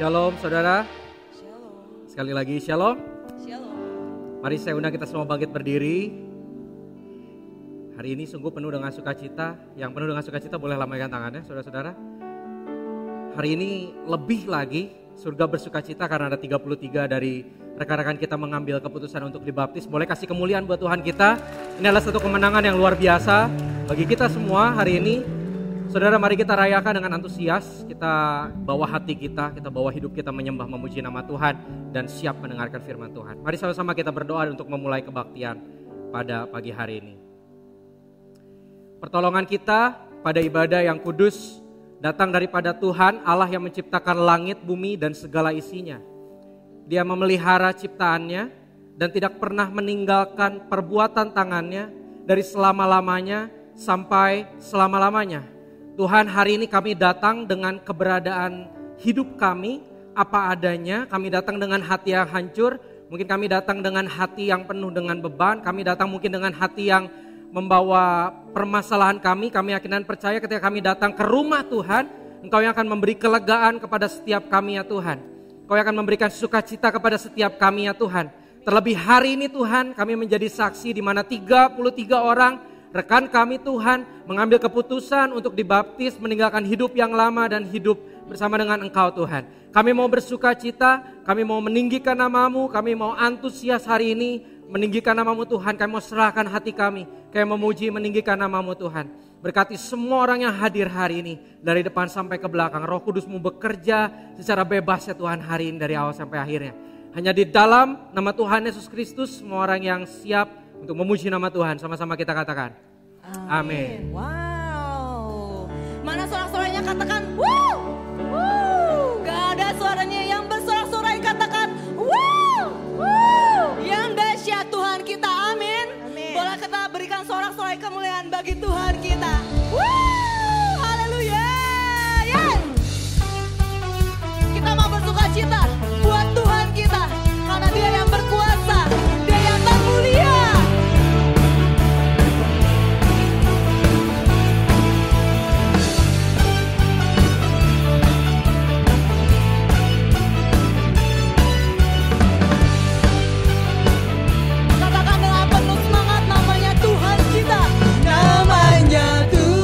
Shalom saudara. Shalom. Sekali lagi shalom. Shalom. Mari saya undang kita semua bangkit berdiri. Hari ini sungguh penuh dengan sukacita. Yang penuh dengan sukacita boleh lambaikan tangannya saudara-saudara. Hari ini lebih lagi surga bersukacita karena ada 33 dari rekan-rekan kita mengambil keputusan untuk dibaptis. Boleh kasih kemuliaan buat Tuhan kita. Ini adalah satu kemenangan yang luar biasa bagi kita semua hari ini. Saudara, mari kita rayakan dengan antusias. Kita bawa hati kita bawa hidup kita menyembah memuji nama Tuhan dan siap mendengarkan firman Tuhan. Mari sama-sama kita berdoa untuk memulai kebaktian pada pagi hari ini. Pertolongan kita pada ibadah yang kudus datang daripada Tuhan, Allah yang menciptakan langit, bumi dan segala isinya. Dia memelihara ciptaannya dan tidak pernah meninggalkan perbuatan tangannya dari selama-lamanya sampai selama-lamanya. Tuhan, hari ini kami datang dengan keberadaan hidup kami apa adanya. Kami datang dengan hati yang hancur, mungkin kami datang dengan hati yang penuh dengan beban. Kami datang mungkin dengan hati yang membawa permasalahan kami. Kami yakin dan percaya ketika kami datang ke rumah Tuhan, Engkau yang akan memberi kelegaan kepada setiap kami ya Tuhan. Engkau yang akan memberikan sukacita kepada setiap kami ya Tuhan. Terlebih hari ini Tuhan, kami menjadi saksi di mana 33 orang rekan kami Tuhan mengambil keputusan untuk dibaptis, meninggalkan hidup yang lama dan hidup bersama dengan Engkau Tuhan. Kami mau bersukacita, kami mau meninggikan nama-Mu, kami mau antusias hari ini meninggikan nama-Mu Tuhan. Kami mau serahkan hati kami, kami memuji meninggikan nama-Mu Tuhan. Berkati semua orang yang hadir hari ini dari depan sampai ke belakang. Roh Kudus-Mu bekerja secara bebas ya Tuhan hari ini dari awal sampai akhirnya. Hanya di dalam nama Tuhan Yesus Kristus semua orang yang siap untuk memuji nama Tuhan, sama-sama kita katakan amin. Wow. Mana sorak-soranya katakan wow. Wow. Gak ada suaranya yang bersorak-sorai katakan wow. Wow. Yang dahsyat Tuhan kita amin. Amin. Boleh kita berikan sorak-sorai kemuliaan bagi Tuhan kita. Wow. Haleluya. Yeah. Kita mau bersukacita buat Tuhan kita karena Dia yang berkuasa, Dia yang tak mulia. Katakan dengan penuh semangat namanya Tuhan kita. Namanya Tuhan.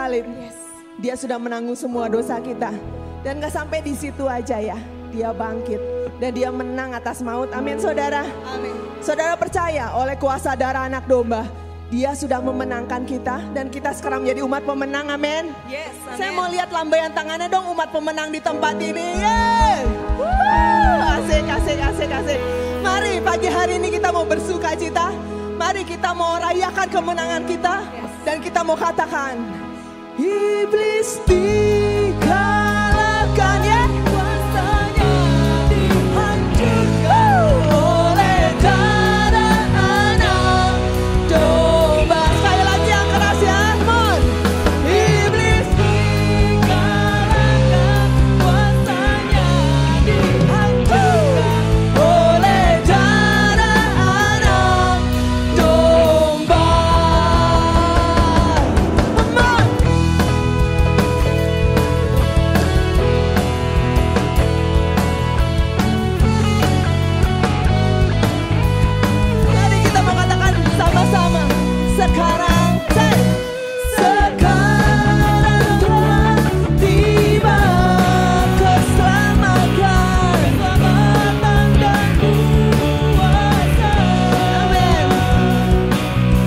salib. Dia sudah menanggung semua dosa kita. Dan gak sampai di situ aja ya. Dia bangkit dan dia menang atas maut. Amin saudara. Amin. Saudara percaya oleh kuasa darah anak domba, dia sudah memenangkan kita dan kita sekarang menjadi umat pemenang. Amin. Yes, amin. Saya mau lihat lambaian tangannya dong umat pemenang di tempat ini. Yeay. Asik, asik, asik, asik. Mari pagi hari ini kita mau bersuka cita. Mari kita mau rayakan kemenangan kita. Dan kita mau katakan, iblis dikalahkan ya. Kuasanya dihancurkan oleh darah anak domba. Sekali lagi yang keras ya, mon. Iblis dikalahkan, kuasanya dihancurkan oleh darah anak domba. Aman. Mari kita mengatakan sama-sama. Sekarang, sekarang telah tiba keselamatan, dan kuasa. Amin.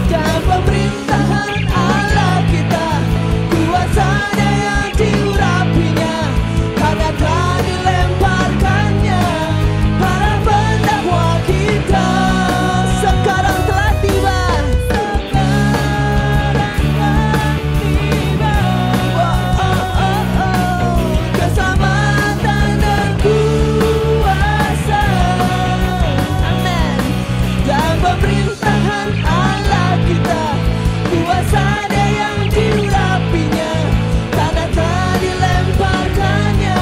Dan pemerintahan Allah kita, kuasanya yang diurapinya, karena telah dilemparkannya para pendakwa kita. Sekarang telah tiba. Keselamatan dan kuasa. Amin. Dan pemerintahan Allah kita, kuasanya yang diurapinya, karena telah dilemparkannya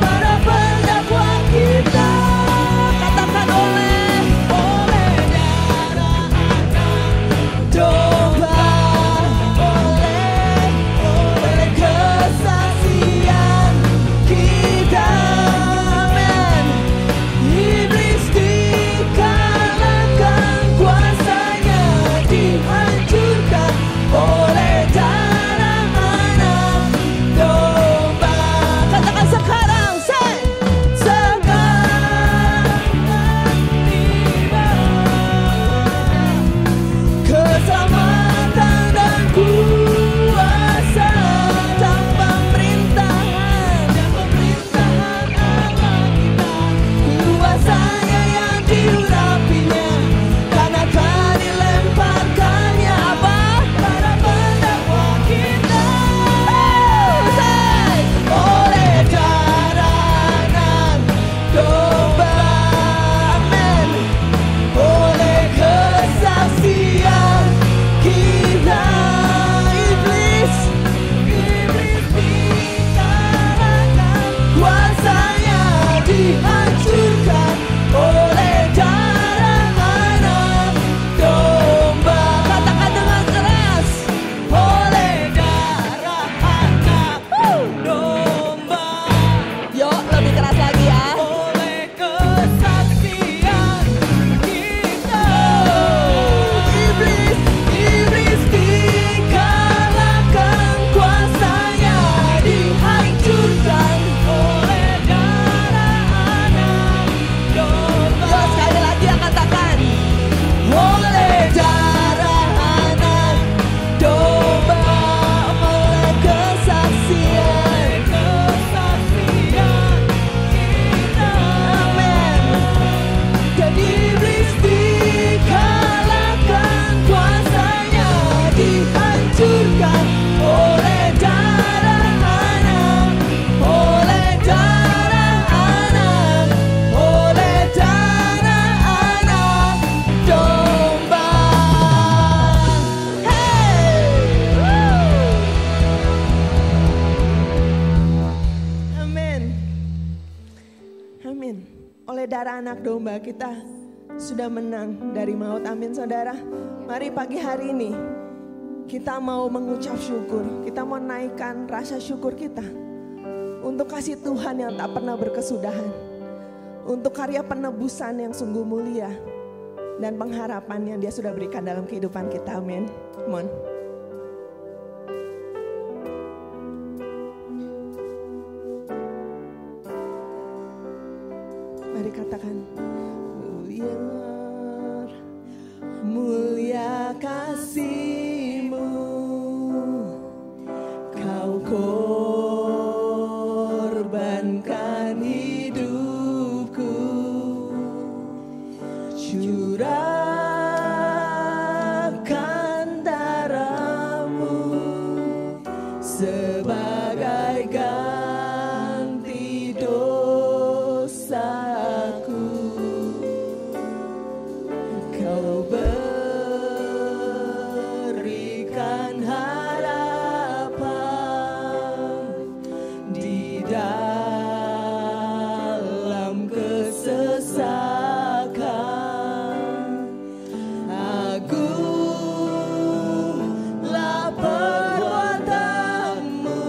para pendakwa kita. Katakan oleh darah anak domba, oleh kesaksian kita. Amin. Iblis dikalahkan, kuasanya dihancurkan oleh darah anak domba. Katakan sekarang, sekarang tiba keselamatan dan kuasa, dan pemerintahan Allah kita, kuasanya yang diurapinya, karena telah dilemparkannya apa? Para pendakwa kita. Oleh darah anak domba. Amin. Oleh kesaksian kita. Iblis dikalahkan, kuasanya dihancurkan oleh darah anak domba. Katakan dengan keras, oleh darah anak domba. Yuk lebih keras lagi ya. Oleh kesaksian kita. Iblis dikalahkan, kuasanya dihancurkan oleh darah anak domba. Yuk sekali lagi yang katakan, oleh darah anak domba, oleh kesaksian kita. Amin. Dan iblis dikalahkan, kuasanya dihancurkan oleh darah anak, oleh darah anak, oleh darah anak domba. Amin. Amin. Oleh darah anak domba kita sudah menang dari maut. Amin saudara. Mari pagi hari ini kita mau mengucap syukur. Kita mau naikkan rasa syukur kita untuk kasih Tuhan yang tak pernah berkesudahan, untuk karya penebusan yang sungguh mulia, dan pengharapan yang Dia sudah berikan dalam kehidupan kita. Amin. Mon. katakan mulia, mulia kasih-Mu, Kau korbankan hidupku, curahkan darah-Mu sebagai ganti dosaku. Kau berikan harapan di dalam kesesakan. Agunglah perbuatan-Mu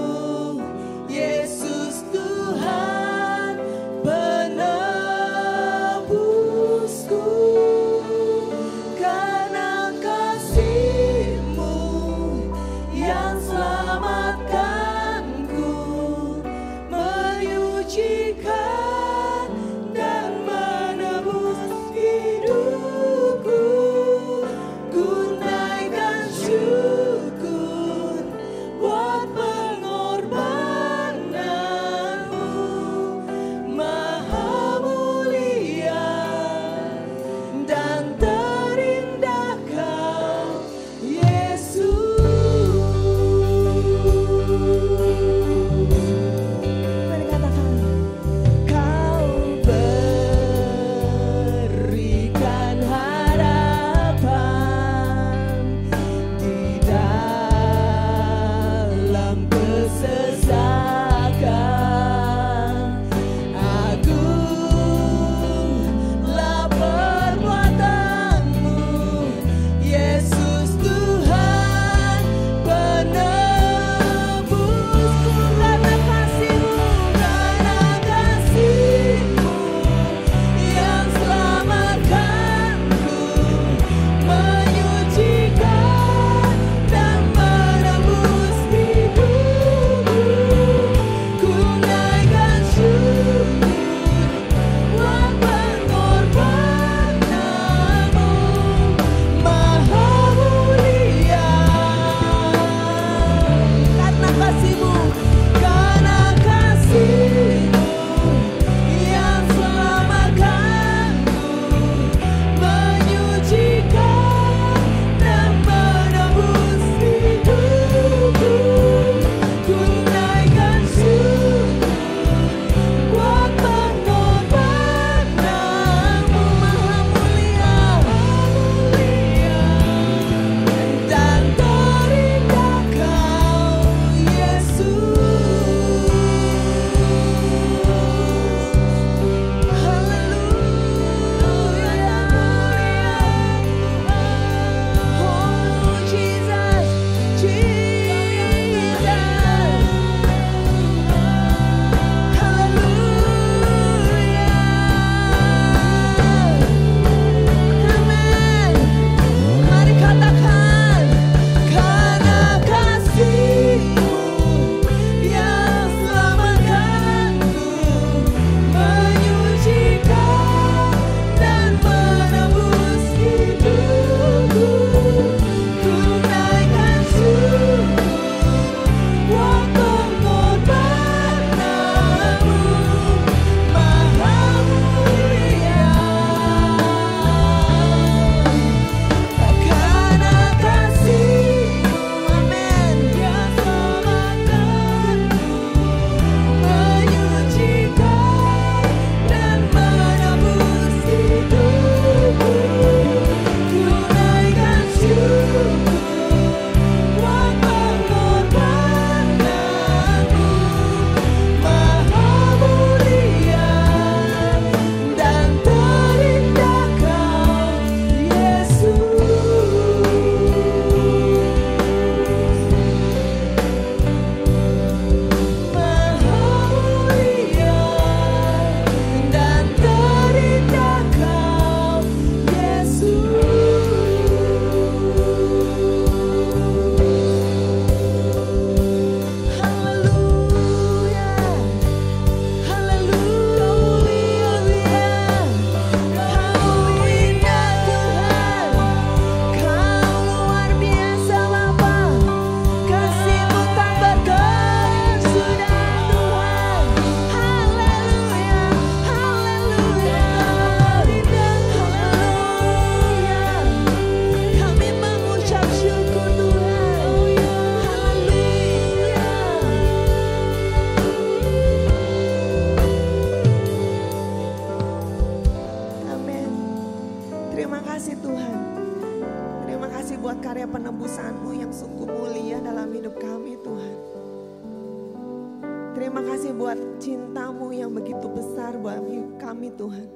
Terima kasih buat cinta-Mu yang begitu besar buat kami Tuhan.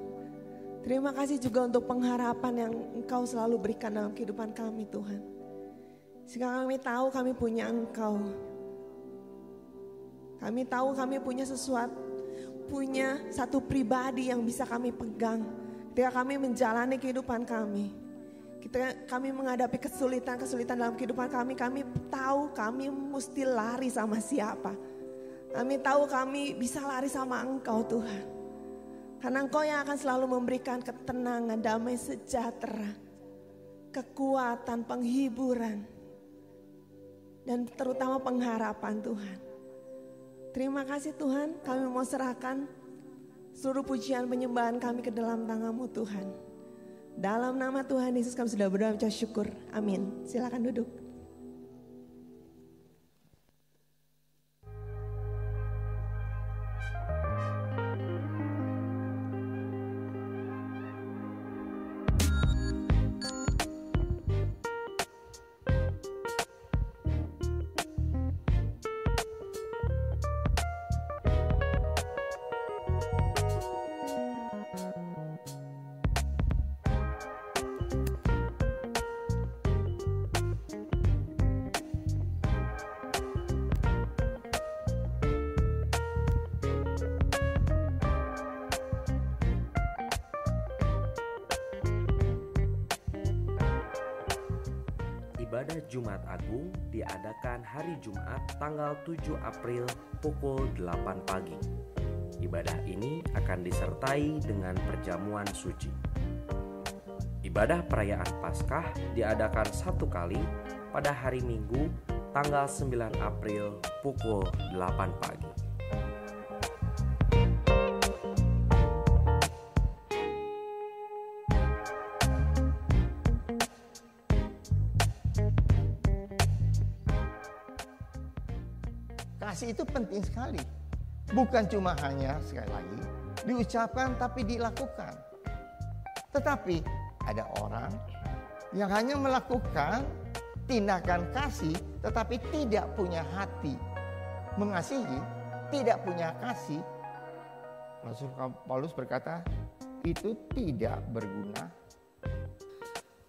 Terima kasih juga untuk pengharapan yang Engkau selalu berikan dalam kehidupan kami Tuhan. Sehingga kami tahu kami punya Engkau. Kami tahu kami punya satu pribadi yang bisa kami pegang. Ketika kami menjalani kehidupan kami. Ketika kami menghadapi kesulitan dalam kehidupan kami tahu kami mesti lari sama siapa. Kami tahu kami bisa lari sama Engkau Tuhan. Karena Engkau yang akan selalu memberikan ketenangan, damai sejahtera, kekuatan, penghiburan, dan terutama pengharapan Tuhan. Terima kasih Tuhan, kami mau serahkan seluruh pujian penyembahan kami ke dalam tangan-Mu Tuhan. Dalam nama Tuhan Yesus kami sudah berdoa ucap syukur. Amin. Silakan duduk. Ibadah Jumat Agung diadakan hari Jumat tanggal 7 April pukul 8 pagi. Ibadah ini akan disertai dengan perjamuan suci. Ibadah perayaan Paskah diadakan satu kali pada hari Minggu tanggal 9 April pukul 8 pagi. Kasih itu penting sekali. Bukan cuma hanya sekali lagi diucapkan tapi dilakukan. Tetapi ada orang yang hanya melakukan tindakan kasih tetapi tidak punya hati mengasihi, tidak punya kasih. Rasul Paulus berkata, itu tidak berguna.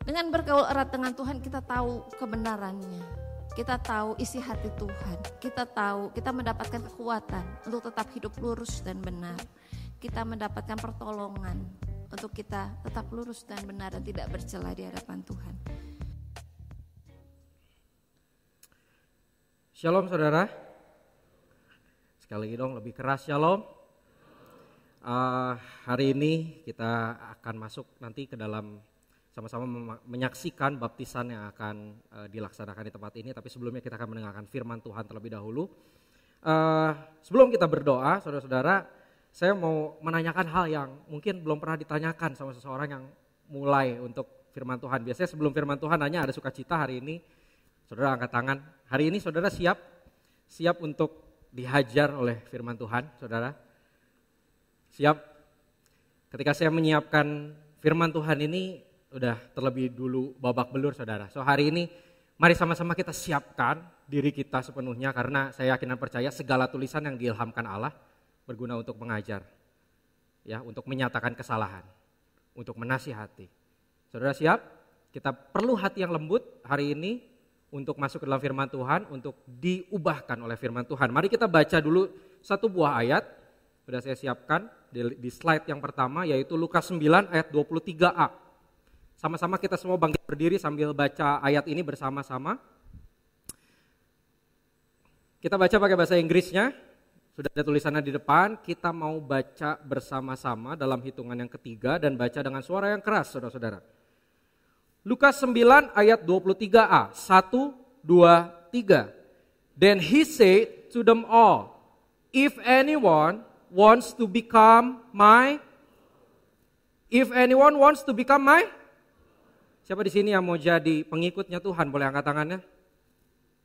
Dengan bergaul erat dengan Tuhan kita tahu kebenarannya. Kita tahu isi hati Tuhan, kita tahu kita mendapatkan kekuatan untuk tetap hidup lurus dan benar. Kita mendapatkan pertolongan untuk kita tetap lurus dan benar dan tidak bercela di hadapan Tuhan. Shalom saudara. Sekali lagi dong lebih keras shalom. Hari ini kita akan masuk nanti ke dalam sama-sama menyaksikan baptisan yang akan dilaksanakan di tempat ini. Tapi sebelumnya kita akan mendengarkan firman Tuhan terlebih dahulu. Sebelum kita berdoa, saudara-saudara, saya mau menanyakan hal yang mungkin belum pernah ditanyakan sama seseorang yang mulai untuk firman Tuhan. Biasanya sebelum firman Tuhan hanya ada sukacita. Hari ini saudara angkat tangan. Hari ini saudara siap untuk dihajar oleh firman Tuhan, saudara? Siap? Ketika saya menyiapkan firman Tuhan ini, udah terlebih dulu babak belur saudara. So hari ini mari sama-sama kita siapkan diri kita sepenuhnya, karena saya yakin dan percaya segala tulisan yang diilhamkan Allah berguna untuk mengajar, ya, untuk menyatakan kesalahan, untuk menasihati. Saudara siap? Kita perlu hati yang lembut hari ini untuk masuk ke dalam firman Tuhan, untuk diubahkan oleh firman Tuhan. Mari kita baca dulu satu buah ayat, sudah saya siapkan di slide yang pertama, yaitu Lukas 9 ayat 23a. Sama-sama kita semua bangkit berdiri sambil baca ayat ini bersama-sama. Kita baca pakai bahasa Inggrisnya, sudah ada tulisannya di depan. Kita mau baca bersama-sama dalam hitungan yang ketiga dan baca dengan suara yang keras, saudara-saudara. Lukas 9 ayat 23a, 1, 2, 3. Then he said to them all, if anyone wants to become my, siapa di sini yang mau jadi pengikutnya Tuhan? Boleh angkat tangannya?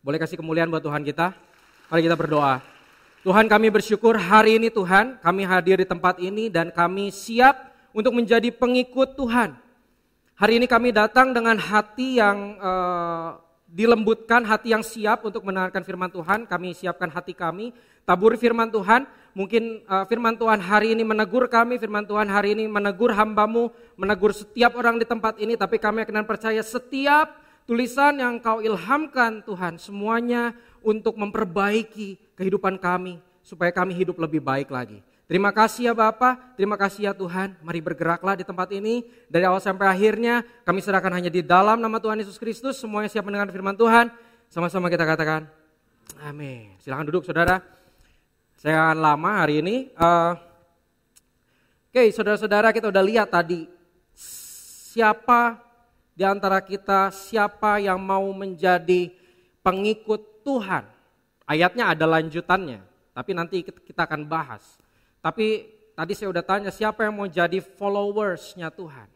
Boleh kasih kemuliaan buat Tuhan kita? Mari kita berdoa. Tuhan, kami bersyukur hari ini Tuhan, kami hadir di tempat ini dan kami siap untuk menjadi pengikut Tuhan. Hari ini kami datang dengan hati yang dilembutkan, hati yang siap untuk mendengarkan firman Tuhan. Kami siapkan hati kami, taburi firman Tuhan. Mungkin firman Tuhan hari ini menegur kami, firman Tuhan hari ini menegur hamba-Mu, menegur setiap orang di tempat ini. Tapi kami akan percaya setiap tulisan yang Kau ilhamkan Tuhan, semuanya untuk memperbaiki kehidupan kami, supaya kami hidup lebih baik lagi. Terima kasih ya Bapa, terima kasih ya Tuhan. Mari bergeraklah di tempat ini. Dari awal sampai akhirnya kami serahkan hanya di dalam nama Tuhan Yesus Kristus. Semuanya siap mendengar firman Tuhan. Sama-sama kita katakan amin. Silakan duduk saudara. Saya akan lama hari ini. Oke, saudara-saudara, kita udah lihat tadi siapa di antara kita, siapa yang mau menjadi pengikut Tuhan. Ayatnya ada lanjutannya, tapi nanti kita akan bahas. Tapi tadi saya udah tanya, siapa yang mau jadi followersnya Tuhan?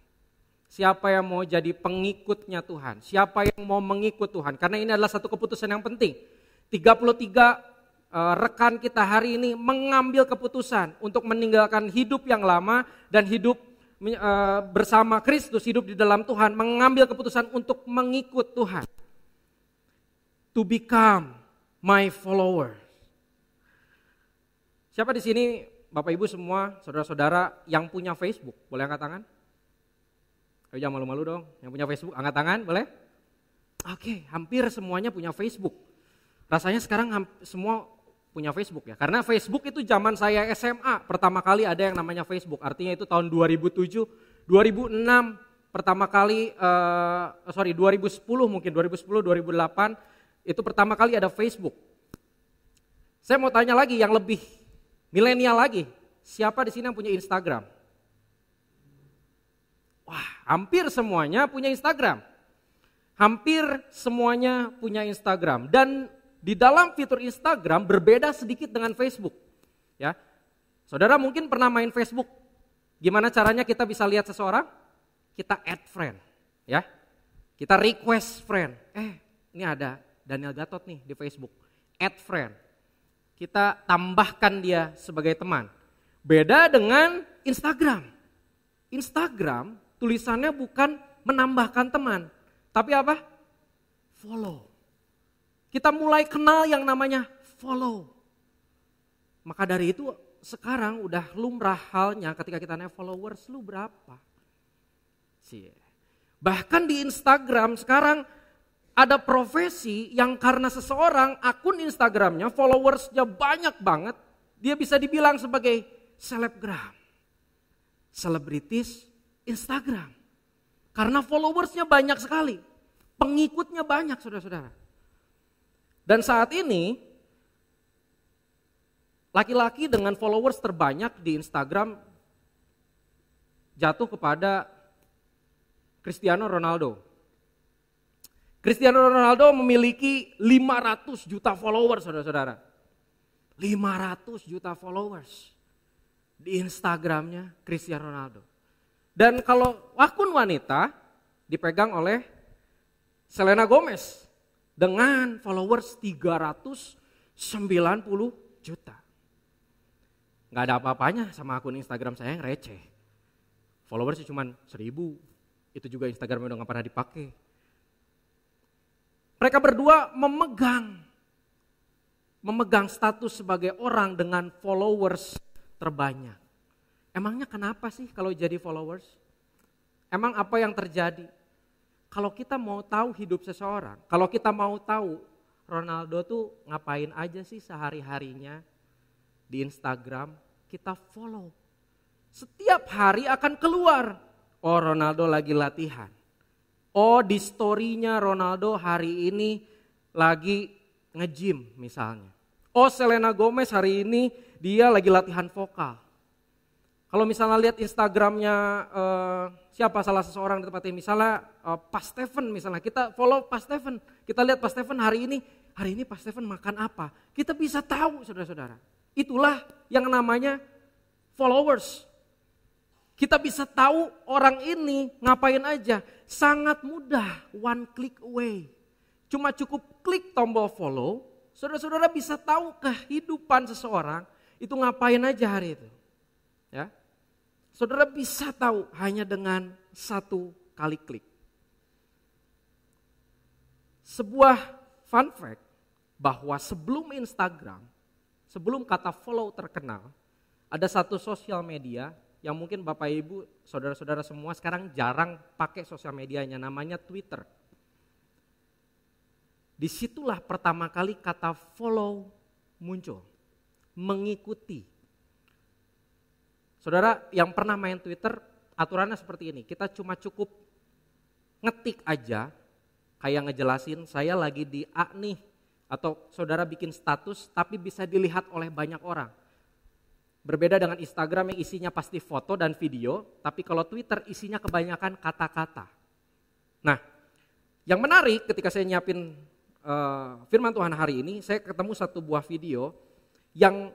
Siapa yang mau jadi pengikutnya Tuhan? Siapa yang mau mengikut Tuhan? Karena ini adalah satu keputusan yang penting. 33 rekan kita hari ini mengambil keputusan untuk meninggalkan hidup yang lama dan hidup bersama Kristus, hidup di dalam Tuhan, mengambil keputusan untuk mengikut Tuhan. To become my follower. Siapa di sini, Bapak Ibu semua, saudara-saudara yang punya Facebook? Boleh angkat tangan? Ayo jangan malu-malu dong, yang punya Facebook angkat tangan, boleh? Oke, hampir semuanya punya Facebook. Rasanya sekarang semua punya Facebook ya, karena Facebook itu zaman saya SMA, pertama kali ada yang namanya Facebook, artinya itu tahun 2007, 2006, pertama kali, 2010 mungkin, 2010, 2008, itu pertama kali ada Facebook. Saya mau tanya lagi yang lebih milenial lagi, siapa di sini yang punya Instagram? Wah, hampir semuanya punya Instagram. Hampir semuanya punya Instagram. Dan di dalam fitur Instagram berbeda sedikit dengan Facebook. Ya, saudara mungkin pernah main Facebook. Gimana caranya kita bisa lihat seseorang? Kita add friend, ya. Kita request friend. Ini ada Daniel Gatot nih di Facebook. Add friend. Kita tambahkan dia sebagai teman. Beda dengan Instagram. Instagram tulisannya bukan menambahkan teman, tapi apa? Follow. Kita mulai kenal yang namanya follow. Maka dari itu sekarang udah lumrah halnya ketika kita nanya followers lu berapa? Bahkan di Instagram sekarang ada profesi yang karena seseorang akun Instagramnya followersnya banyak banget, dia bisa dibilang sebagai selebgram, selebritis Instagram. Karena followersnya banyak sekali, pengikutnya banyak saudara-saudara. Dan saat ini laki-laki dengan followers terbanyak di Instagram jatuh kepada Cristiano Ronaldo. Cristiano Ronaldo memiliki 500 juta followers saudara-saudara. 500 juta followers di Instagramnya Cristiano Ronaldo. Dan kalau akun wanita dipegang oleh Selena Gomez dengan followers 390 juta. Gak ada apa-apanya sama akun Instagram saya yang receh. Followersnya cuma 1000, itu juga Instagramnya udah gak pernah dipakai. Mereka berdua memegang status sebagai orang dengan followers terbanyak. Emangnya kenapa sih kalau jadi followers? Emang apa yang terjadi? Kalau kita mau tahu hidup seseorang, kalau kita mau tahu Ronaldo tuh ngapain aja sih sehari-harinya di Instagram, kita follow. Setiap hari akan keluar, oh Ronaldo lagi latihan. Oh di story-nya Ronaldo hari ini lagi nge-gym misalnya. Oh Selena Gomez hari ini dia lagi latihan vokal. Kalau misalnya lihat Instagramnya siapa salah seseorang di tempat ini, misalnya Pak Stephen misalnya, kita follow Pak Stephen, kita lihat Pak Stephen hari ini Pak Stephen makan apa, kita bisa tahu saudara-saudara. Itulah yang namanya followers. Kita bisa tahu orang ini ngapain aja, sangat mudah, one click away. Cuma cukup klik tombol follow, saudara-saudara bisa tahu kehidupan seseorang itu ngapain aja hari itu. Ya, saudara bisa tahu hanya dengan satu kali klik. Sebuah fun fact bahwa sebelum Instagram, sebelum kata follow terkenal, ada satu sosial media yang mungkin Bapak Ibu, saudara-saudara semua sekarang jarang pakai sosial medianya, namanya Twitter. Disitulah pertama kali kata follow muncul, mengikuti. Saudara yang pernah main Twitter, aturannya seperti ini, kita cuma cukup ngetik aja, kayak ngejelasin saya lagi di A nih, atau saudara bikin status tapi bisa dilihat oleh banyak orang. Berbeda dengan Instagram yang isinya pasti foto dan video, tapi kalau Twitter isinya kebanyakan kata-kata. Nah, yang menarik ketika saya nyiapin firman Tuhan hari ini, saya ketemu satu buah video yang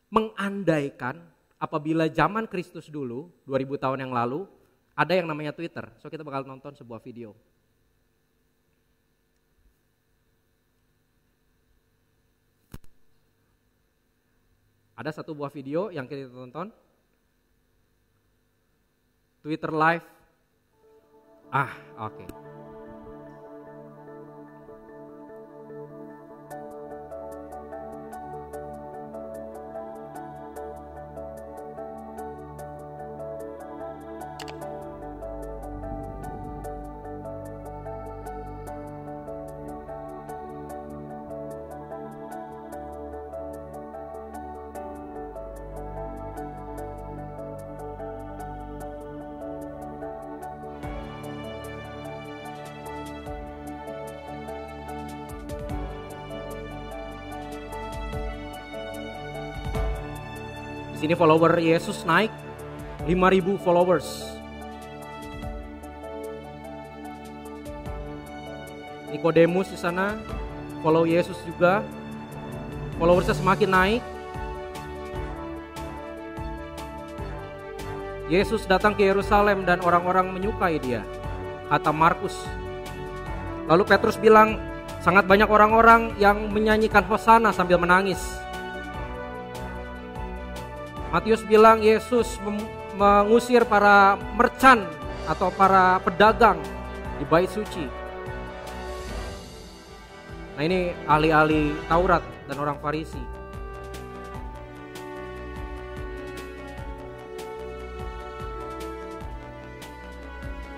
mengandaikan apabila zaman Kristus dulu, 2000 tahun yang lalu, ada yang namanya Twitter. So kita bakal nonton sebuah video. Ada satu buah video yang kita tonton. Twitter Live. Oke. Di sini follower Yesus naik 5.000 followers. Nikodemus di sana follow Yesus juga. Followersnya semakin naik. Yesus datang ke Yerusalem dan orang-orang menyukai dia, kata Markus. Lalu Petrus bilang, sangat banyak orang-orang yang menyanyikan Hosana sambil menangis. Matius bilang Yesus mengusir para merchant atau para pedagang di bait suci. Nah ini ahli-ahli Taurat dan orang Farisi.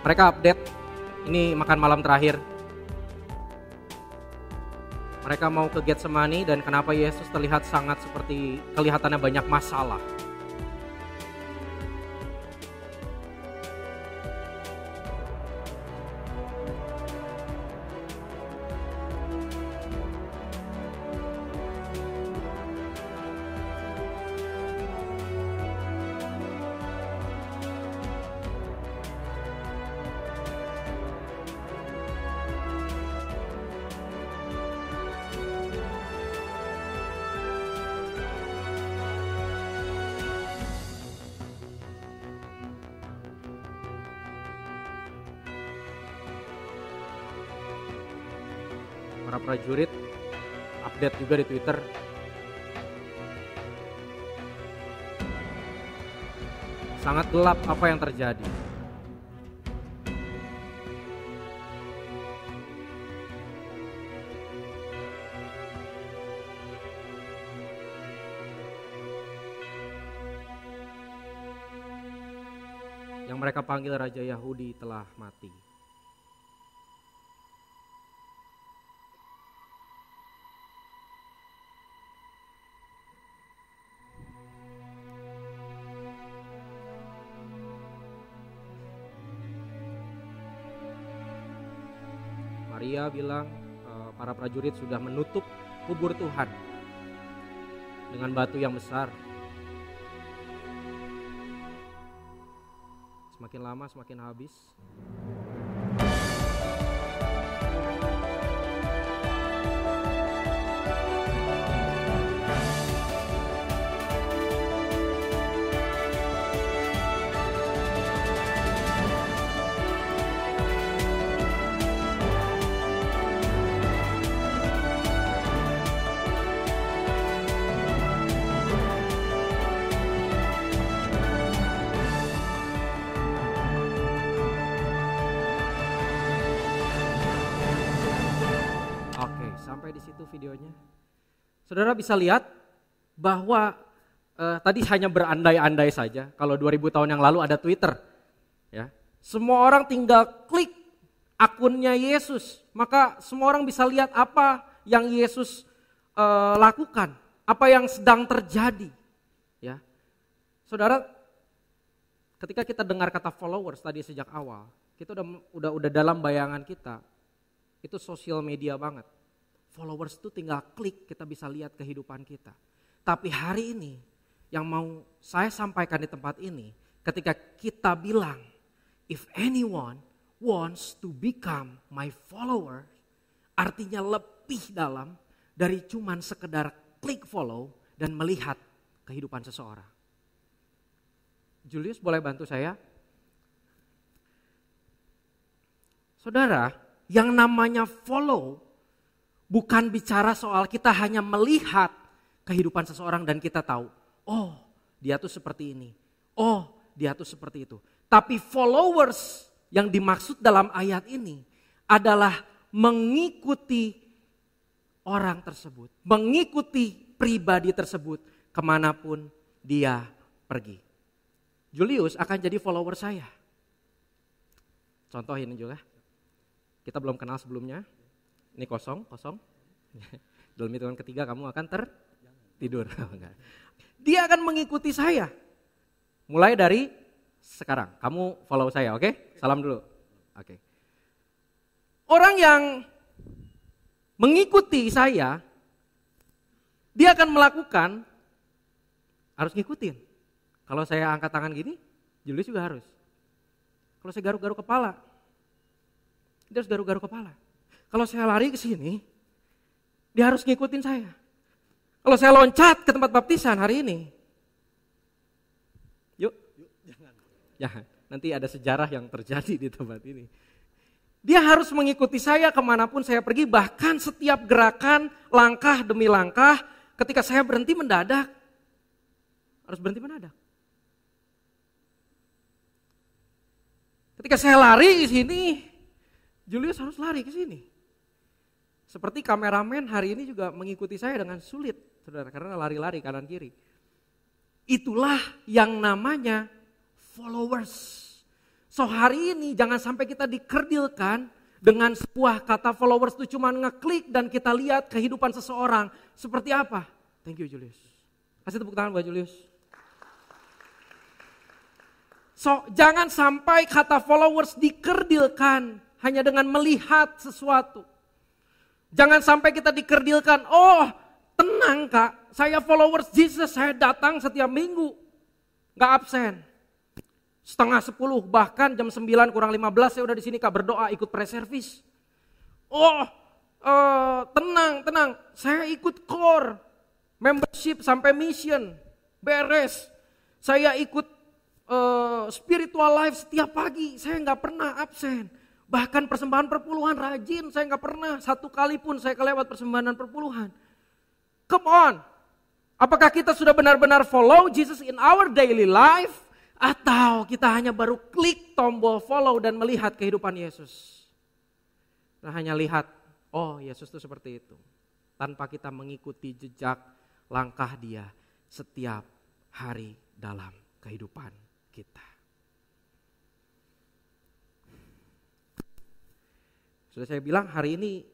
Mereka update, ini makan malam terakhir. Mereka mau ke Getsemani dan kenapa Yesus terlihat sangat seperti kelihatannya banyak masalah. Para prajurit update juga di Twitter. Sangat gelap apa yang terjadi. Yang mereka panggil Raja Yahudi telah mati. Maria bilang para prajurit sudah menutup kubur Tuhan dengan batu yang besar. Semakin lama semakin habis. sampai di situ videonya. Saudara bisa lihat bahwa tadi hanya berandai-andai saja. Kalau 2000 tahun yang lalu ada Twitter, ya, semua orang tinggal klik akunnya Yesus, maka semua orang bisa lihat apa yang Yesus lakukan, apa yang sedang terjadi. Ya, saudara, ketika kita dengar kata followers tadi sejak awal, kita udah dalam bayangan kita, itu sosial media banget. Followers itu tinggal klik, kita bisa lihat kehidupan kita. Tapi hari ini, yang mau saya sampaikan di tempat ini, ketika kita bilang, if anyone wants to become my follower, artinya lebih dalam dari cuman sekedar klik follow dan melihat kehidupan seseorang. Julius boleh bantu saya? Saudara, yang namanya follow bukan bicara soal kita hanya melihat kehidupan seseorang dan kita tahu, oh dia tuh seperti ini, oh dia tuh seperti itu. Tapi followers yang dimaksud dalam ayat ini adalah mengikuti orang tersebut, mengikuti pribadi tersebut kemanapun dia pergi. Julius akan jadi follower saya. Contoh ini juga, kita belum kenal sebelumnya, ini kosong. Dalam hitungan ketiga kamu akan tertidur. Dia akan mengikuti saya. Mulai dari sekarang, kamu follow saya, oke? Salam dulu, oke. Orang yang mengikuti saya, dia akan melakukan, harus ngikutin. Kalau saya angkat tangan gini, Julius juga harus. Kalau saya garuk-garuk kepala, dia harus garuk-garuk kepala. Kalau saya lari ke sini, dia harus ngikutin saya. Kalau saya loncat ke tempat baptisan hari ini, yuk, jangan. Nanti ada sejarah yang terjadi di tempat ini. Dia harus mengikuti saya kemanapun saya pergi, bahkan setiap gerakan, langkah demi langkah, ketika saya berhenti mendadak, harus berhenti mendadak. Ketika saya lari ke sini, Julius harus lari ke sini. Seperti kameramen hari ini juga mengikuti saya dengan sulit, saudara, karena lari-lari kanan kiri. Itulah yang namanya followers. So hari ini jangan sampai kita dikerdilkan dengan sebuah kata followers itu cuma ngeklik dan kita lihat kehidupan seseorang seperti apa. Thank you Julius. Kasih tepuk tangan buat Julius. So jangan sampai kata followers dikerdilkan hanya dengan melihat sesuatu. Jangan sampai kita dikerdilkan, oh tenang kak, saya followers Jesus, saya datang setiap minggu, gak absen. 9:30, bahkan jam 9 kurang 15 saya udah di sini kak berdoa ikut pre-service. Tenang, saya ikut core, membership sampai mission, beres. Saya ikut spiritual life setiap pagi, saya gak pernah absen. Bahkan persembahan perpuluhan rajin, saya gak pernah satu kali pun saya kelewat persembahan perpuluhan. Come on, apakah kita sudah benar-benar follow Jesus in our daily life? Atau kita hanya baru klik tombol follow dan melihat kehidupan Yesus? Kita hanya lihat, oh Yesus itu seperti itu. Tanpa kita mengikuti jejak langkah dia setiap hari dalam kehidupan kita. Sudah saya bilang hari ini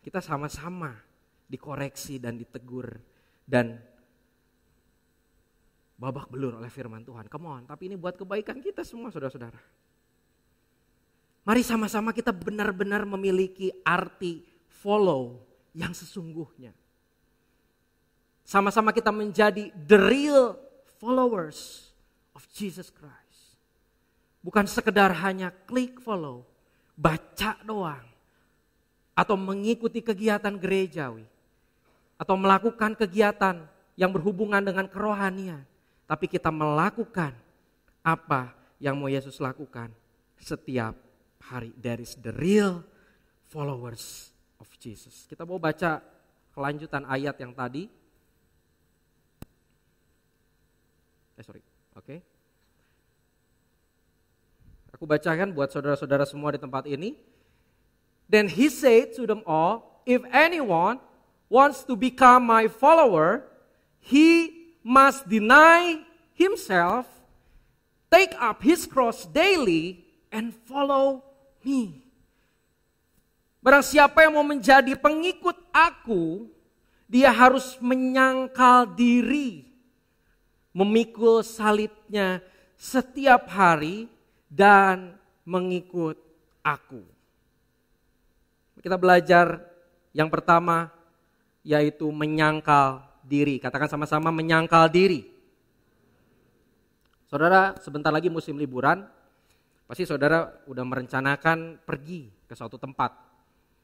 kita sama-sama dikoreksi dan ditegur dan babak belur oleh firman Tuhan. Come on, tapi ini buat kebaikan kita semua saudara-saudara. Mari sama-sama kita benar-benar memiliki arti follow yang sesungguhnya. Sama-sama kita menjadi the real followers of Jesus Christ. Bukan sekedar hanya klik follow, baca doang, atau mengikuti kegiatan gerejawi, atau melakukan kegiatan yang berhubungan dengan kerohanian. Tapi kita melakukan apa yang mau Yesus lakukan setiap hari. That is the real followers of Jesus. Kita mau baca kelanjutan ayat yang tadi. Oke. Aku bacakan buat saudara-saudara semua di tempat ini. Then he said to them all, if anyone wants to become my follower, he must deny himself, take up his cross daily, and follow me. Barang siapa yang mau menjadi pengikut aku, dia harus menyangkal diri, memikul salibnya setiap hari dan mengikut aku. Kita belajar yang pertama yaitu menyangkal diri. Katakan sama-sama menyangkal diri. Saudara, sebentar lagi musim liburan, pasti saudara udah merencanakan pergi ke suatu tempat.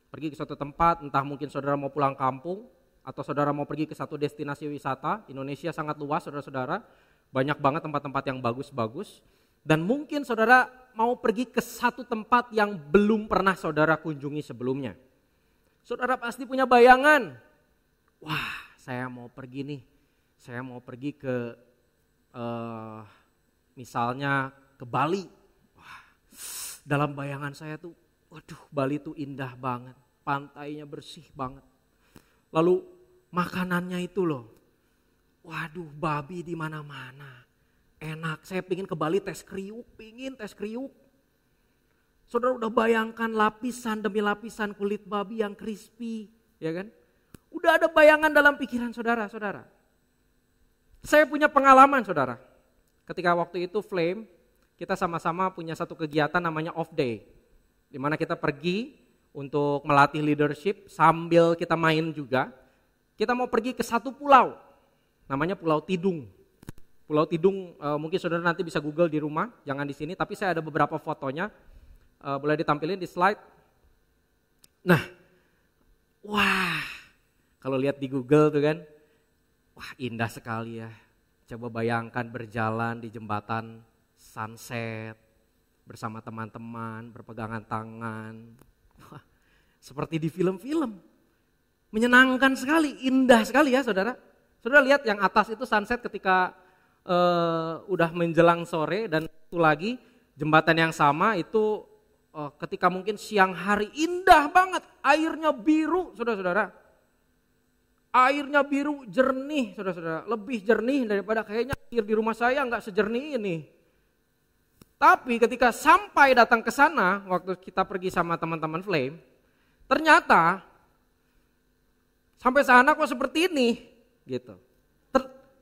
Pergi ke suatu tempat, entah mungkin saudara mau pulang kampung, atau saudara mau pergi ke satu destinasi wisata. Indonesia sangat luas saudara-saudara, banyak banget tempat-tempat yang bagus-bagus. Dan mungkin saudara mau pergi ke satu tempat yang belum pernah saudara kunjungi sebelumnya. Saudara pasti punya bayangan, wah saya mau pergi nih, saya mau pergi ke misalnya ke Bali. Wah, dalam bayangan saya tuh, waduh Bali tuh indah banget, pantainya bersih banget. Lalu makanannya itu loh, waduh babi di mana-mana, enak. Saya pingin ke Bali tes kriuk, pingin tes kriuk. Saudara udah bayangkan lapisan demi lapisan kulit babi yang crispy, ya kan? Udah ada bayangan dalam pikiran saudara-saudara. Saya punya pengalaman saudara. Ketika waktu itu Flame, kita sama-sama punya satu kegiatan namanya off day. Di mana kita pergi untuk melatih leadership sambil kita main juga. Kita mau pergi ke satu pulau, namanya Pulau Tidung. Pulau Tidung mungkin saudara nanti bisa Google di rumah, jangan di sini. Tapi saya ada beberapa fotonya, boleh ditampilin di slide. Nah, wah, kalau lihat di Google tuh kan, wah indah sekali ya. Coba bayangkan berjalan di jembatan sunset bersama teman-teman, berpegangan tangan. Wah, seperti di film-film. Menyenangkan sekali, indah sekali ya saudara. Saudara lihat yang atas itu sunset ketika udah menjelang sore, dan itu lagi jembatan yang sama itu ketika mungkin siang hari, indah banget, airnya biru saudara-saudara. Airnya biru jernih saudara-saudara, lebih jernih daripada kayaknya air di rumah saya, nggak sejernih ini. Tapi ketika sampai datang ke sana, waktu kita pergi sama teman-teman Flame, ternyata sampai sana kok seperti ini, gitu.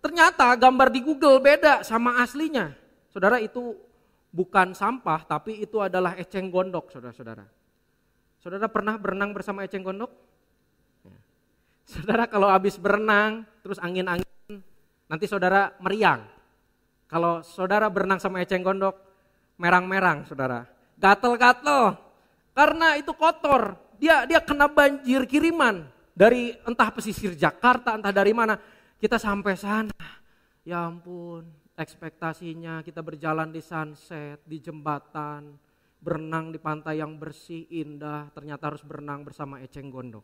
Ternyata gambar di Google beda sama aslinya. Saudara, itu bukan sampah, tapi itu adalah eceng gondok, saudara-saudara. Saudara pernah berenang bersama eceng gondok? Saudara kalau habis berenang, terus angin-angin, nanti saudara meriang. Kalau saudara berenang sama eceng gondok, merang-merang saudara. Gatel-gatel, karena itu kotor. Dia kena banjir kiriman dari entah pesisir Jakarta, entah dari mana. Kita sampai sana, ya ampun, ekspektasinya kita berjalan di sunset, di jembatan, berenang di pantai yang bersih, indah, ternyata harus berenang bersama eceng gondok.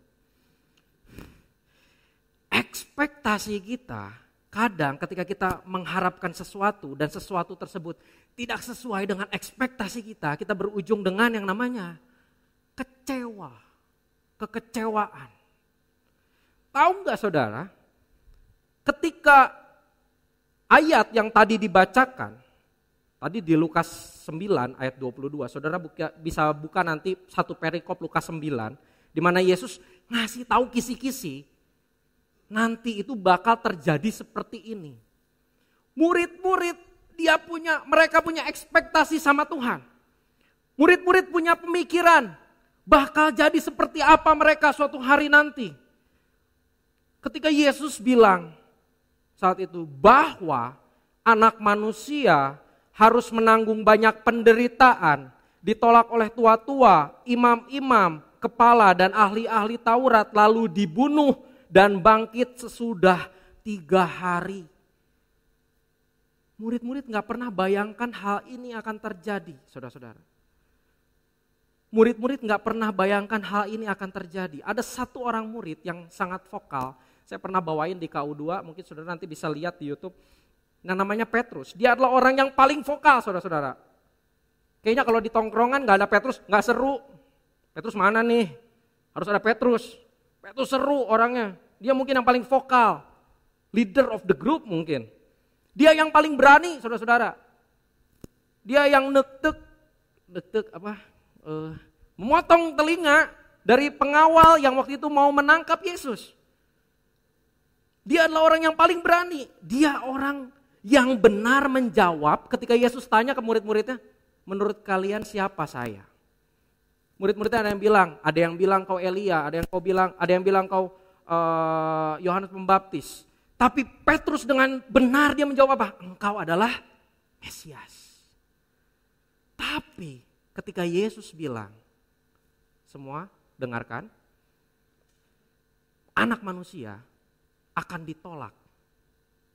Ekspektasi kita kadang ketika kita mengharapkan sesuatu dan sesuatu tersebut tidak sesuai dengan ekspektasi kita berujung dengan yang namanya kecewa, kekecewaan. Tahu nggak saudara? Ketika ayat yang tadi dibacakan, tadi di Lukas 9 ayat 22, saudara bisa buka nanti satu perikop Lukas 9, di mana Yesus ngasih tahu kisi-kisi, nanti itu bakal terjadi seperti ini. Murid-murid mereka punya ekspektasi sama Tuhan. Murid-murid punya pemikiran, bakal jadi seperti apa mereka suatu hari nanti. Ketika Yesus bilang saat itu bahwa anak manusia harus menanggung banyak penderitaan, ditolak oleh tua-tua, imam-imam, kepala dan ahli-ahli Taurat, lalu dibunuh dan bangkit sesudah 3 hari. Murid-murid gak pernah bayangkan hal ini akan terjadi, saudara-saudara. Murid-murid gak pernah bayangkan hal ini akan terjadi. Ada satu orang murid yang sangat vokal, saya pernah bawain di KU2, mungkin saudara nanti bisa lihat di YouTube. Nah, namanya Petrus. Dia adalah orang yang paling vokal, saudara-saudara. Kayaknya kalau di tongkrongan gak ada Petrus, gak seru. Petrus mana nih? Harus ada Petrus. Petrus seru orangnya. Dia mungkin yang paling vokal. Leader of the group mungkin. Dia yang paling berani, saudara-saudara. Dia yang memotong telinga dari pengawal yang waktu itu mau menangkap Yesus. Dia adalah orang yang paling berani. Dia orang yang benar menjawab ketika Yesus tanya ke murid-muridnya, menurut kalian siapa saya? Murid-muridnya ada yang bilang kau Elia, ada yang bilang kau Yohanes Pembaptis. Tapi Petrus dengan benar dia menjawab apa? Engkau adalah Mesias. Tapi ketika Yesus bilang, semua dengarkan, anak manusia akan ditolak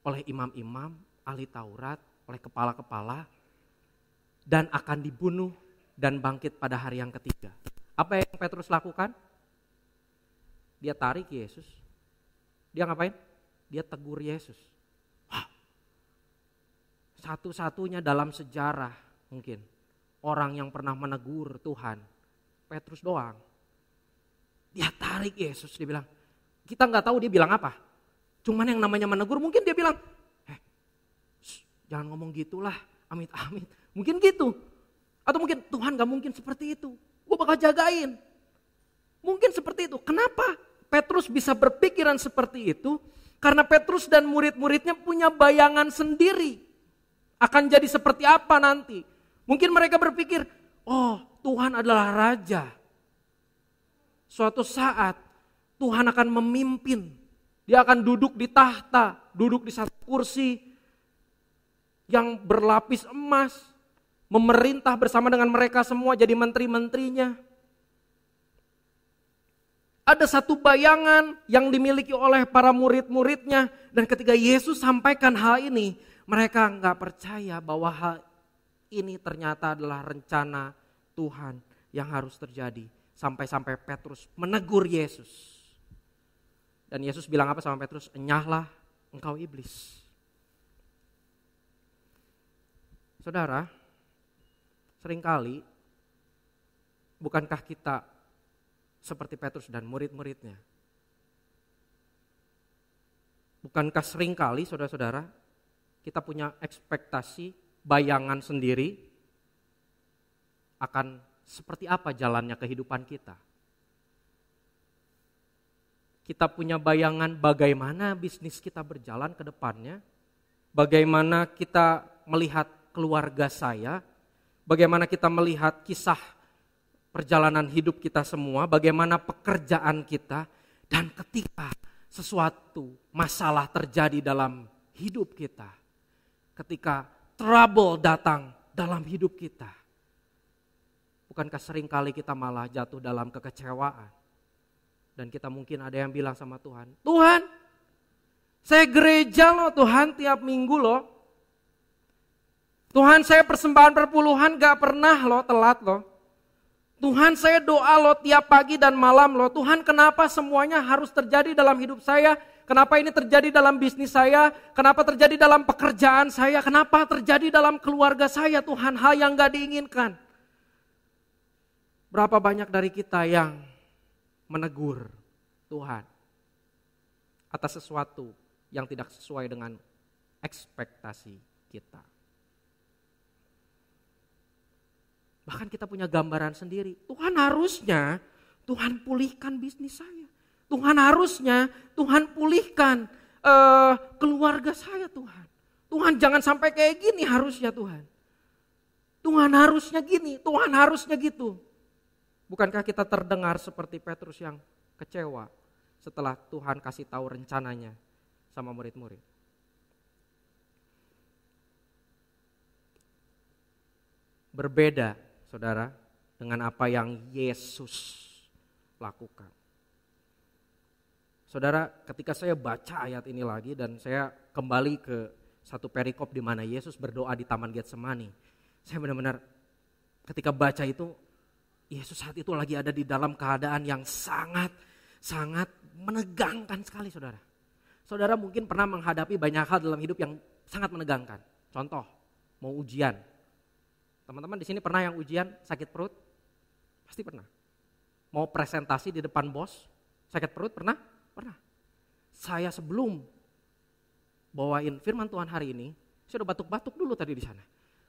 oleh imam-imam, ahli Taurat, oleh kepala-kepala, dan akan dibunuh dan bangkit pada hari yang ketiga. Apa yang Petrus lakukan? Dia tarik Yesus. Dia ngapain? Dia tegur Yesus. Wow. Satu-satunya dalam sejarah mungkin orang yang pernah menegur Tuhan, Petrus doang. Dia tarik Yesus, dia bilang, kita gak tahu dia bilang apa. Cuman yang namanya menegur mungkin dia bilang, jangan ngomong gitulah, amit-amit. Mungkin gitu. Atau mungkin Tuhan gak mungkin seperti itu. Gue bakal jagain. Mungkin seperti itu. Kenapa Petrus bisa berpikiran seperti itu? Karena Petrus dan murid-muridnya punya bayangan sendiri. Akan jadi seperti apa nanti. Mungkin mereka berpikir, oh Tuhan adalah Raja. Suatu saat Tuhan akan memimpin. Dia akan duduk di tahta, duduk di satu kursi yang berlapis emas. Memerintah bersama dengan mereka semua jadi menteri-menterinya. Ada satu bayangan yang dimiliki oleh para murid-muridnya. Dan ketika Yesus sampaikan hal ini, mereka gak percaya bahwa hal ini ternyata adalah rencana Tuhan yang harus terjadi. Sampai-sampai Petrus menegur Yesus. Dan Yesus bilang apa sama Petrus? Enyahlah engkau iblis. Saudara, seringkali bukankah kita seperti Petrus dan murid-muridnya? Bukankah seringkali saudara-saudara kita punya ekspektasi, bayangan sendiri akan seperti apa jalannya kehidupan kita? Kita punya bayangan bagaimana bisnis kita berjalan ke depannya, bagaimana kita melihat keluarga saya, bagaimana kita melihat kisah perjalanan hidup kita semua, bagaimana pekerjaan kita, dan ketika sesuatu masalah terjadi dalam hidup kita, ketika trouble datang dalam hidup kita, bukankah seringkali kita malah jatuh dalam kekecewaan? Dan kita mungkin ada yang bilang sama Tuhan, Tuhan, saya gereja loh Tuhan tiap minggu loh. Tuhan saya persembahan perpuluhan gak pernah loh telat loh. Tuhan saya doa loh tiap pagi dan malam loh. Tuhan kenapa semuanya harus terjadi dalam hidup saya? Kenapa ini terjadi dalam bisnis saya? Kenapa terjadi dalam pekerjaan saya? Kenapa terjadi dalam keluarga saya Tuhan? Hal yang gak diinginkan. Berapa banyak dari kita yang menegur Tuhan atas sesuatu yang tidak sesuai dengan ekspektasi kita. Bahkan kita punya gambaran sendiri. Tuhan harusnya, Tuhan pulihkan bisnis saya. Tuhan harusnya, Tuhan pulihkan keluarga saya Tuhan. Tuhan jangan sampai kayak gini harusnya Tuhan. Tuhan harusnya gini, Tuhan harusnya gitu. Bukankah kita terdengar seperti Petrus yang kecewa setelah Tuhan kasih tahu rencananya sama murid-murid? Berbeda, saudara, dengan apa yang Yesus lakukan. Saudara, ketika saya baca ayat ini lagi dan saya kembali ke satu perikop di mana Yesus berdoa di Taman Getsemani, saya benar-benar ketika baca itu, Yesus saat itu lagi ada di dalam keadaan yang sangat menegangkan sekali, saudara. Saudara mungkin pernah menghadapi banyak hal dalam hidup yang sangat menegangkan. Contoh, mau ujian. Teman-teman di sini pernah yang ujian sakit perut? Pasti pernah. Mau presentasi di depan bos, Sakit perut pernah? Pernah. Saya sebelum bawain firman Tuhan hari ini, saya udah batuk-batuk dulu tadi di sana.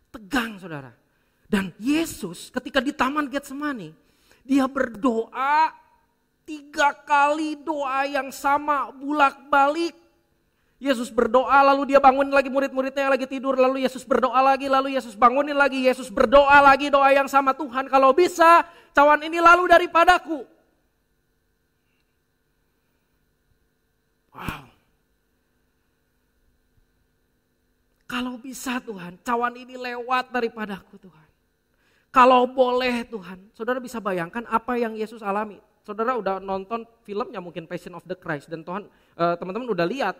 Tegang saudara. Dan Yesus ketika di Taman Getsemani, dia berdoa 3 kali doa yang sama bolak-balik. Yesus berdoa lalu dia bangunin lagi murid-muridnya yang lagi tidur. Lalu Yesus berdoa lagi, lalu Yesus bangunin lagi. Yesus berdoa lagi doa yang sama, Tuhan kalau bisa cawan ini lalu daripadaku. Wow. Kalau bisa Tuhan, cawan ini lewat daripadaku Tuhan. Kalau boleh Tuhan, saudara bisa bayangkan apa yang Yesus alami. Saudara udah nonton filmnya mungkin Passion of the Christ dan Tuhan, teman-teman udah lihat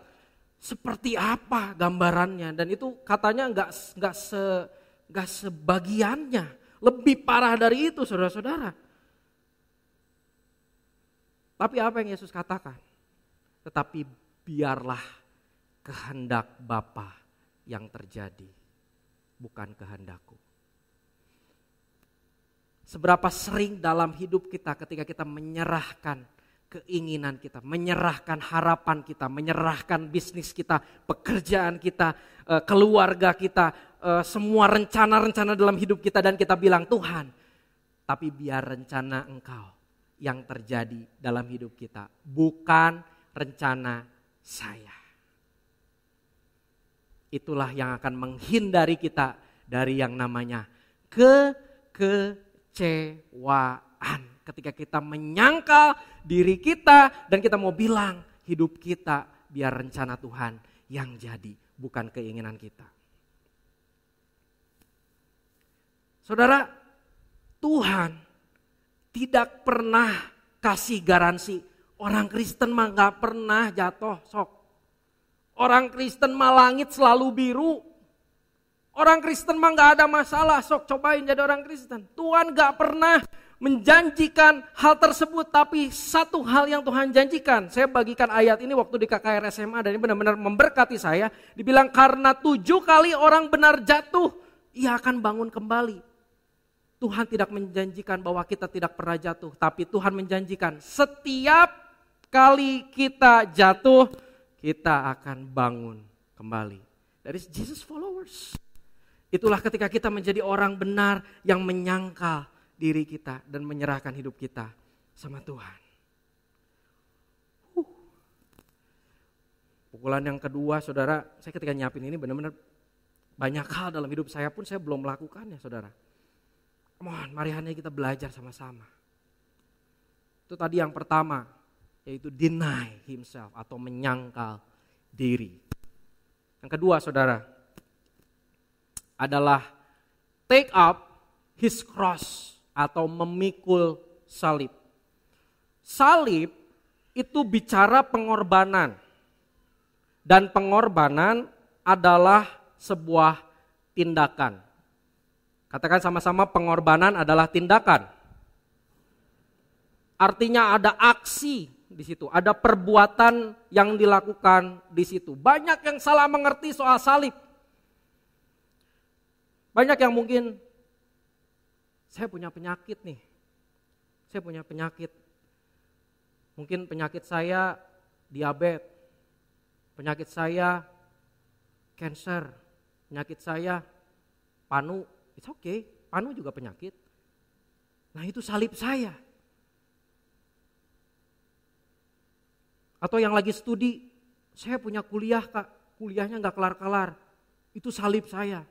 seperti apa gambarannya. Dan itu katanya nggak sebagiannya, lebih parah dari itu saudara-saudara. Tapi apa yang Yesus katakan? Tetapi biarlah kehendak Bapa yang terjadi, bukan kehendakku. Seberapa sering dalam hidup kita ketika kita menyerahkan keinginan kita, menyerahkan harapan kita, menyerahkan bisnis kita, pekerjaan kita, keluarga kita, semua rencana-rencana dalam hidup kita dan kita bilang Tuhan, tapi biar rencana Engkau yang terjadi dalam hidup kita, bukan rencana saya. Itulah yang akan menghindari kita dari yang namanya kekecewaan. Ketika kita menyangkal diri kita dan kita mau bilang hidup kita biar rencana Tuhan yang jadi, bukan keinginan kita. Saudara, Tuhan tidak pernah kasih garansi. Orang Kristen mah gak pernah jatuh, sok. Orang Kristen mah langit selalu biru. Orang Kristen mah gak ada masalah, sok cobain jadi orang Kristen. Tuhan gak pernah menjanjikan hal tersebut, tapi satu hal yang Tuhan janjikan. Saya bagikan ayat ini waktu di KKR SMA dan ini benar-benar memberkati saya. Dibilang karena 7 kali orang benar jatuh, ia akan bangun kembali. Tuhan tidak menjanjikan bahwa kita tidak pernah jatuh, tapi Tuhan menjanjikan setiap kali kita jatuh, kita akan bangun kembali. That is Jesus followers. Itulah ketika kita menjadi orang benar yang menyangkal diri kita dan menyerahkan hidup kita sama Tuhan. Pukulan yang kedua, saudara, saya ketika nyiapin ini benar-benar banyak hal dalam hidup saya pun saya belum melakukannya, saudara. Mohon, mari hari kita belajar sama-sama. Itu tadi yang pertama, yaitu deny himself atau menyangkal diri. Yang kedua, saudara, adalah take up his cross atau memikul salib. Salib itu bicara pengorbanan. Dan pengorbanan adalah sebuah tindakan. Katakan sama-sama, pengorbanan adalah tindakan. Artinya ada aksi di situ, ada perbuatan yang dilakukan di situ. Banyak yang salah mengerti soal salib. Banyak yang mungkin, saya punya penyakit nih, saya punya penyakit. Mungkin penyakit saya diabetes, penyakit saya cancer, penyakit saya panu. It's okay, panu juga penyakit. Nah itu salib saya. Atau yang lagi studi, saya punya kuliah kak, kuliahnya gak kelar-kelar. Itu salib saya.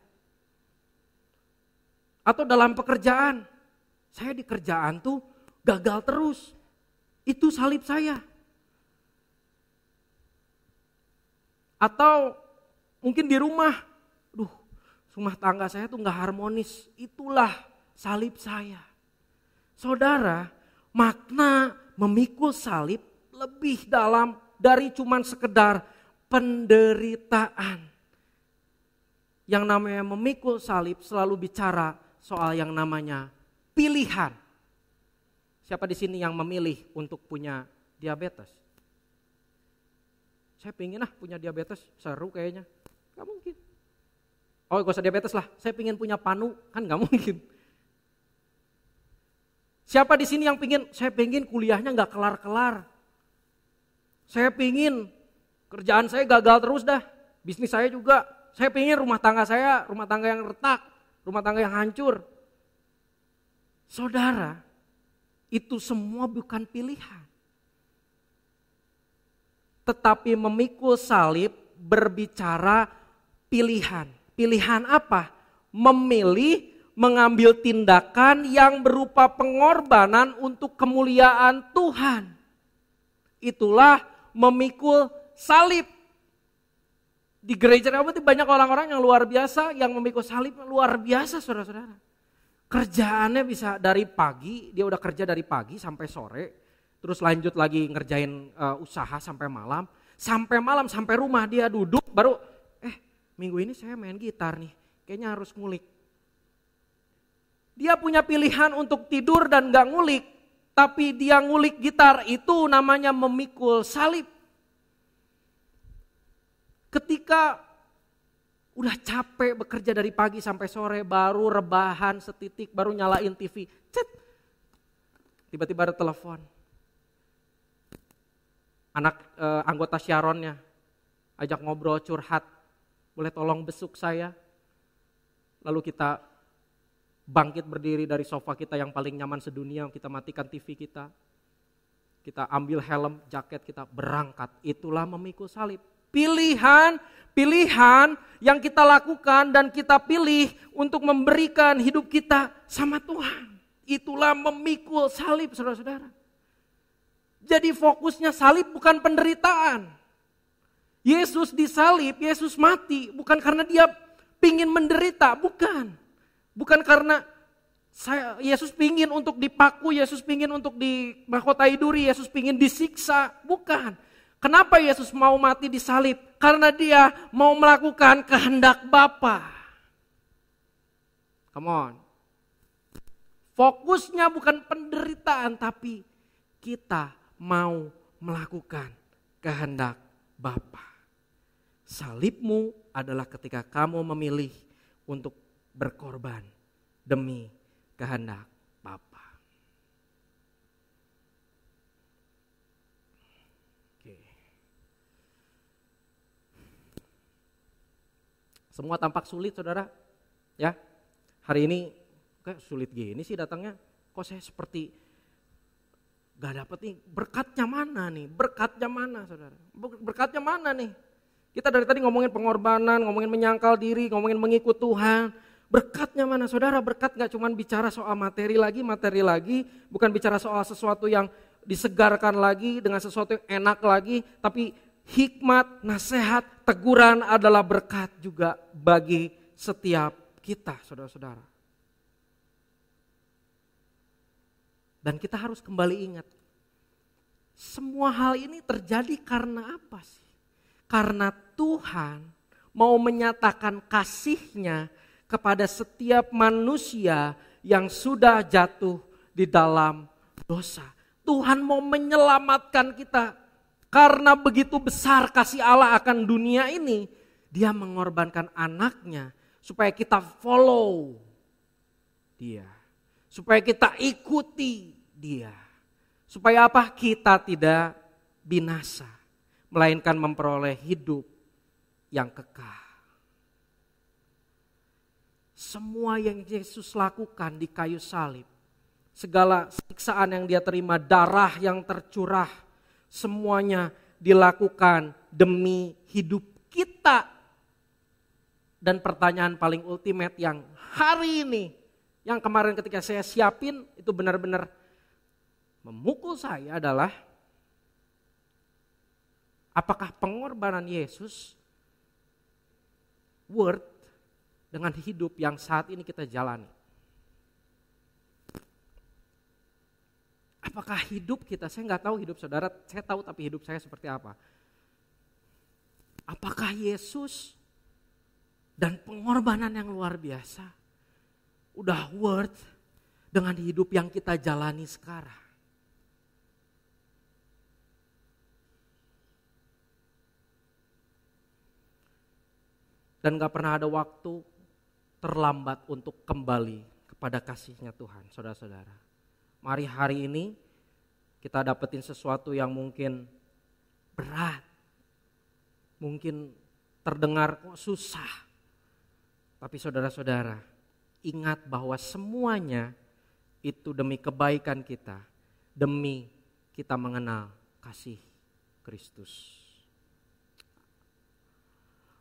Atau dalam pekerjaan, saya di kerjaan tuh gagal terus. Itu salib saya. Atau mungkin di rumah, rumah tangga saya tuh gak harmonis. Itulah salib saya. Saudara, makna memikul salib lebih dalam dari cuman sekedar penderitaan. Yang namanya memikul salib selalu bicara soal yang namanya pilihan. Siapa di sini yang memilih untuk punya diabetes? Saya pengen punya diabetes, seru kayaknya. Gak mungkin. Oh gak usah diabetes lah, saya pengen punya panu, kan gak mungkin. Siapa di sini yang pengen, saya pengen kuliahnya gak kelar-kelar. Saya pingin kerjaan saya gagal terus dah, bisnis saya juga. Saya pingin rumah tangga yang retak, rumah tangga yang hancur. Saudara, itu semua bukan pilihan. Tetapi memikul salib berbicara pilihan. Pilihan apa? Memilih mengambil tindakan yang berupa pengorbanan untuk kemuliaan Tuhan. Itulah memikul salib. Di gereja Rehoboth banyak orang-orang yang luar biasa, yang memikul salib luar biasa, saudara-saudara. Kerjaannya bisa dari pagi, dia udah kerja dari pagi sampai sore, terus lanjut lagi ngerjain usaha sampai malam, sampai rumah dia duduk, baru minggu ini saya main gitar nih, kayaknya harus ngulik. Dia punya pilihan untuk tidur dan gak ngulik, tapi dia ngulik gitar, itu namanya memikul salib. Ketika udah capek bekerja dari pagi sampai sore, baru rebahan setitik, baru nyalain TV, cet, tiba-tiba ada telepon. Anak anggota Sharonnya ajak ngobrol, curhat, boleh tolong besuk saya? Lalu kita bangkit berdiri dari sofa kita yang paling nyaman sedunia, kita matikan TV kita ambil helm, jaket, kita berangkat. Itulah memikul salib. Pilihan yang kita lakukan dan kita pilih untuk memberikan hidup kita sama Tuhan. Itulah memikul salib, saudara-saudara. Jadi fokusnya salib bukan penderitaan. Yesus disalib, Yesus mati bukan karena dia pingin menderita, bukan. Bukan karena Yesus pingin untuk dipaku, Yesus pingin untuk dimahkotai duri, Yesus pingin disiksa, bukan. Kenapa Yesus mau mati disalib? Karena dia mau melakukan kehendak Bapa. Come on. Fokusnya bukan penderitaan, tapi kita mau melakukan kehendak Bapa. Salibmu adalah ketika kamu memilih untuk berkorban demi kehendak Bapa. Oke. Semua tampak sulit, saudara. Ya, hari ini kayak sulit gini sih datangnya. Kok saya seperti gak dapet nih, berkatnya mana nih? Berkatnya mana, saudara? Berkatnya mana nih? Kita dari tadi ngomongin pengorbanan, ngomongin menyangkal diri, ngomongin mengikut Tuhan. Berkatnya mana, saudara? Berkat gak cuma bicara soal materi lagi, bukan bicara soal sesuatu yang disegarkan lagi, dengan sesuatu yang enak lagi, tapi hikmat, nasihat, teguran adalah berkat juga bagi setiap kita, saudara-saudara. Dan kita harus kembali ingat, semua hal ini terjadi karena apa sih? Karena Tuhan mau menyatakan kasih-Nya kepada setiap manusia yang sudah jatuh di dalam dosa. Tuhan mau menyelamatkan kita. Karena begitu besar kasih Allah akan dunia ini, Dia mengorbankan anaknya supaya kita follow Dia. Supaya kita ikuti Dia. Supaya apa? Kita tidak binasa, melainkan memperoleh hidup yang kekal. Semua yang Yesus lakukan di kayu salib, segala siksaan yang dia terima, darah yang tercurah, semuanya dilakukan demi hidup kita. Dan pertanyaan paling ultimate yang hari ini, yang kemarin ketika saya siapin itu benar-benar memukul saya adalah, apakah pengorbanan Yesus worth dengan hidup yang saat ini kita jalani? Apakah hidup kita, saya nggak tahu hidup saudara, saya tahu tapi hidup saya seperti apa. Apakah Yesus dan pengorbanan yang luar biasa udah worth dengan hidup yang kita jalani sekarang? Dan gak pernah ada waktu terlambat untuk kembali kepada kasih-Nya Tuhan, saudara-saudara. Mari hari ini kita dapetin sesuatu yang mungkin berat. Mungkin terdengar kok susah. Tapi saudara-saudara, ingat bahwa semuanya itu demi kebaikan kita, demi kita mengenal kasih Kristus.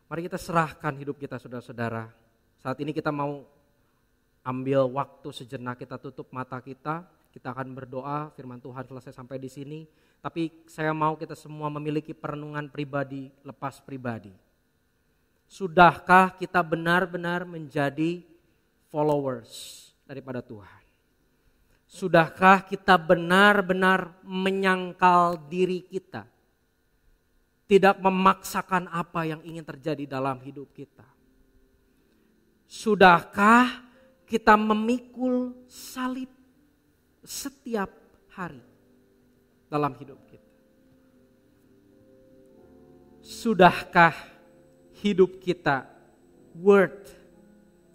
Mari kita serahkan hidup kita saudara-saudara. Saat ini kita mau ambil waktu sejenak, kita tutup mata kita akan berdoa, firman Tuhan selesai sampai di sini. Tapi saya mau kita semua memiliki perenungan pribadi, lepas pribadi. Sudahkah kita benar-benar menjadi followers daripada Tuhan? Sudahkah kita benar-benar menyangkal diri kita? Tidak memaksakan apa yang ingin terjadi dalam hidup kita. Sudahkah kita memikul salib setiap hari dalam hidup kita? Sudahkah hidup kita worth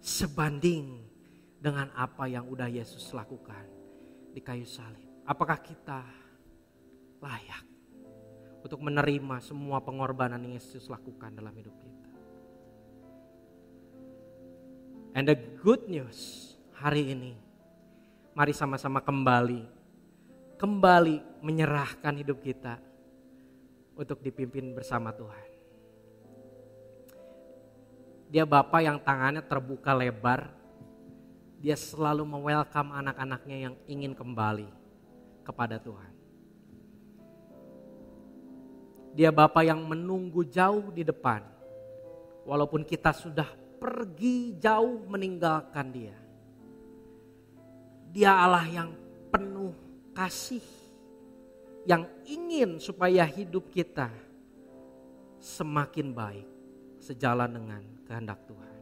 sebanding dengan apa yang udah Yesus lakukan di kayu salib? Apakah kita layak untuk menerima semua pengorbanan yang Yesus lakukan dalam hidup kita? And the good news hari ini, mari sama-sama kembali menyerahkan hidup kita untuk dipimpin bersama Tuhan. Dia Bapa yang tangannya terbuka lebar, dia selalu me-welcome anak-anaknya yang ingin kembali kepada Tuhan. Dia Bapa yang menunggu jauh di depan, walaupun kita sudah pergi jauh meninggalkan dia. Dia Allah yang penuh kasih, yang ingin supaya hidup kita semakin baik, sejalan dengan kehendak Tuhan.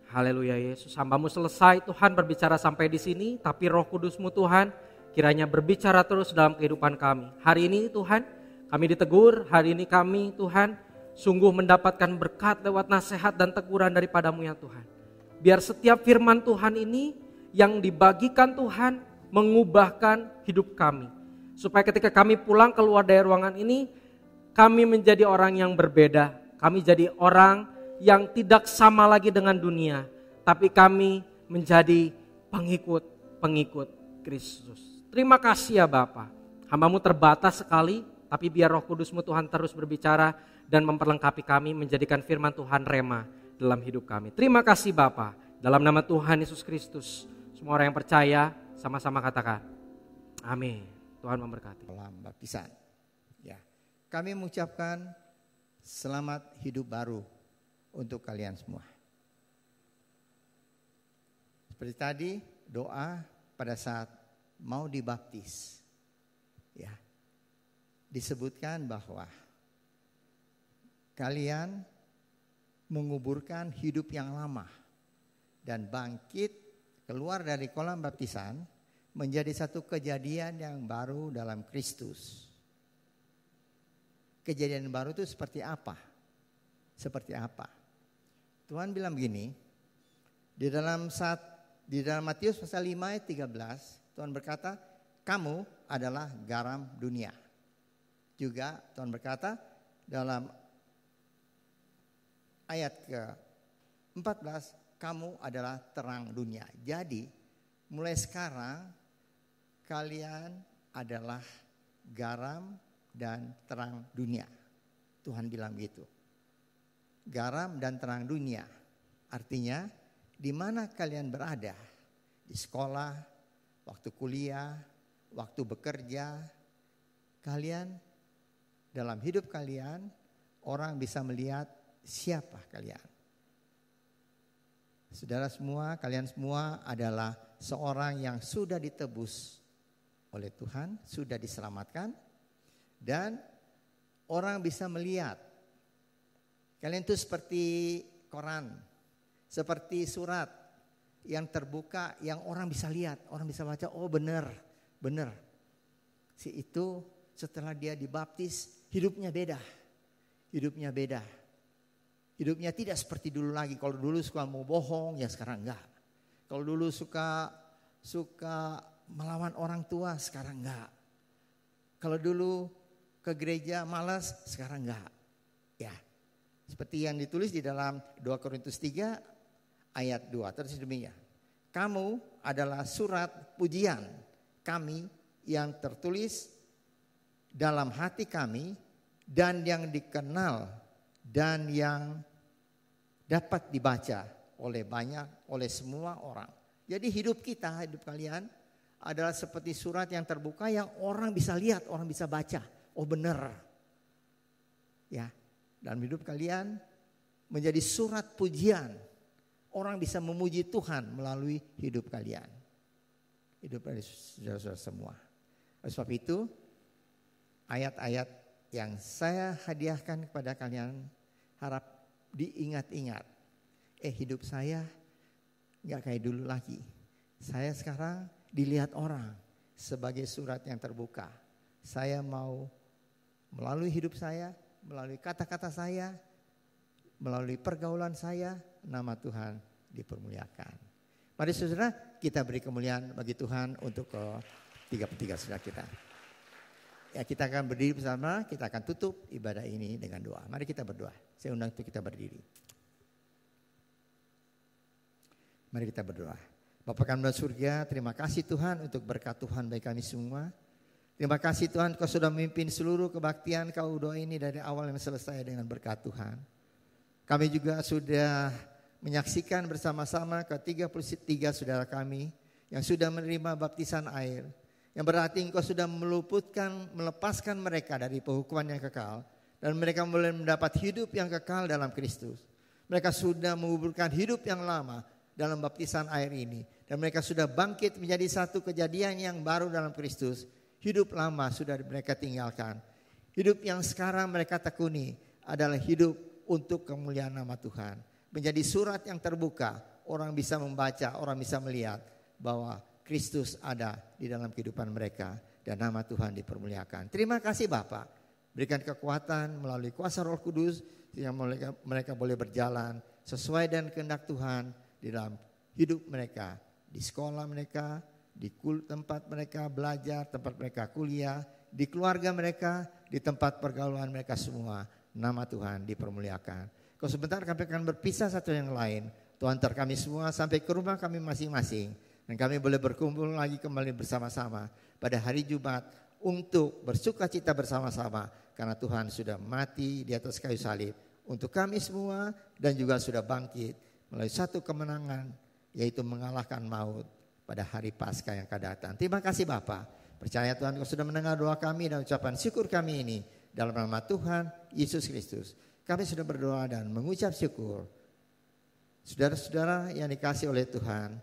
Haleluya Yesus, hamba-Mu selesai, Tuhan berbicara sampai di sini, tapi Roh Kudus-Mu Tuhan kiranya berbicara terus dalam kehidupan kami. Hari ini Tuhan kami ditegur, hari ini kami Tuhan sungguh mendapatkan berkat lewat nasihat dan teguran daripada-Mu ya Tuhan. Biar setiap firman Tuhan ini yang dibagikan Tuhan mengubahkan hidup kami. Supaya ketika kami pulang keluar dari ruangan ini, kami menjadi orang yang berbeda. Kami jadi orang yang tidak sama lagi dengan dunia. Tapi kami menjadi pengikut Kristus. Terima kasih ya Bapa. Hamba-Mu terbatas sekali, tapi biar Roh Kudus-Mu Tuhan terus berbicara dan memperlengkapi kami, menjadikan firman Tuhan rema dalam hidup kami. Terima kasih Bapa. Dalam nama Tuhan Yesus Kristus, semua orang yang percaya sama-sama katakan amin. Tuhan memberkati. Dalam baptisan. Ya. Kami mengucapkan selamat hidup baru untuk kalian semua. Seperti tadi doa pada saat mau dibaptis. Ya. Disebutkan bahwa kalian menguburkan hidup yang lama dan bangkit keluar dari kolam baptisan menjadi satu kejadian yang baru dalam Kristus. Kejadian baru itu seperti apa? Seperti apa? Tuhan bilang begini, di dalam Matius pasal 5 ayat 13, Tuhan berkata, kamu adalah garam dunia. Juga Tuhan berkata dalam ayat ke-14, kamu adalah terang dunia. Jadi mulai sekarang kalian adalah garam dan terang dunia. Tuhan bilang gitu. Garam dan terang dunia. Artinya di mana kalian berada, di sekolah, waktu kuliah, waktu bekerja, kalian dalam hidup kalian orang bisa melihat siapa kalian. Saudara semua, kalian semua adalah seorang yang sudah ditebus oleh Tuhan, sudah diselamatkan, dan orang bisa melihat. Kalian itu seperti koran, seperti surat yang terbuka, yang orang bisa lihat, orang bisa baca, oh benar. Si itu setelah dia dibaptis, hidupnya beda. Hidupnya tidak seperti dulu lagi. Kalau dulu suka mau bohong, ya sekarang enggak. Kalau dulu suka melawan orang tua, sekarang enggak. Kalau dulu ke gereja malas, sekarang enggak. Ya. Seperti yang ditulis di dalam 2 Korintus 3 ayat 2. Terus demikian. Kamu adalah surat pujian kami yang tertulis dalam hati kami dan yang dikenal dan yang dapat dibaca oleh banyak, oleh semua orang. Jadi hidup kita, hidup kalian adalah seperti surat yang terbuka yang orang bisa lihat, orang bisa baca. Oh benar. Ya, dalam hidup kalian menjadi surat pujian. Orang bisa memuji Tuhan melalui hidup kalian. Hidup dari saudara-saudara semua. Oleh sebab itu, ayat-ayat yang saya hadiahkan kepada kalian harap diingat-ingat. Hidup saya gak kayak dulu lagi. Saya sekarang dilihat orang sebagai surat yang terbuka. Saya mau melalui hidup saya, melalui kata-kata saya, melalui pergaulan saya, nama Tuhan dipermuliakan. Mari saudara, kita beri kemuliaan bagi Tuhan untuk ketiga saudara kita. Ya, kita akan berdiri bersama, kita akan tutup ibadah ini dengan doa. Mari kita berdoa. Saya undang untuk kita berdiri. Mari kita berdoa. Bapa kami di surga, terima kasih Tuhan untuk berkat Tuhan bagi kami semua. Terima kasih Tuhan, Kau sudah memimpin seluruh kebaktian Kau doa ini dari awal dan selesai dengan berkat Tuhan. Kami juga sudah menyaksikan bersama-sama ke-33 saudara kami yang sudah menerima baptisan air. Yang berarti Engkau sudah melepaskan mereka dari penghukuman yang kekal. Dan mereka boleh mendapat hidup yang kekal dalam Kristus. Mereka sudah menguburkan hidup yang lama dalam baptisan air ini. Dan mereka sudah bangkit menjadi satu kejadian yang baru dalam Kristus. Hidup lama sudah mereka tinggalkan. Hidup yang sekarang mereka tekuni adalah hidup untuk kemuliaan nama Tuhan. Menjadi surat yang terbuka. Orang bisa membaca, orang bisa melihat bahwa Kristus ada di dalam kehidupan mereka. Dan nama Tuhan dipermuliakan. Terima kasih Bapak. Berikan kekuatan melalui kuasa Roh Kudus. Sehingga mereka boleh berjalan sesuai dengan kehendak Tuhan. Di dalam hidup mereka. Di sekolah mereka. Di tempat mereka belajar. Tempat mereka kuliah. Di keluarga mereka. Di tempat pergaulan mereka semua. Nama Tuhan dipermuliakan. Kalau sebentar kami akan berpisah satu yang lain. Tuhan antar kami semua sampai ke rumah kami masing-masing. Dan kami boleh berkumpul lagi kembali bersama-sama pada hari Jumat untuk bersuka cita bersama-sama. Karena Tuhan sudah mati di atas kayu salib untuk kami semua dan juga sudah bangkit melalui satu kemenangan yaitu mengalahkan maut pada hari Paskah yang akan datang. Terima kasih Bapa. Percaya Tuhan Kau sudah mendengar doa kami dan ucapan syukur kami ini dalam nama Tuhan Yesus Kristus. Kami sudah berdoa dan mengucap syukur. Saudara-saudara yang dikasihi oleh Tuhan,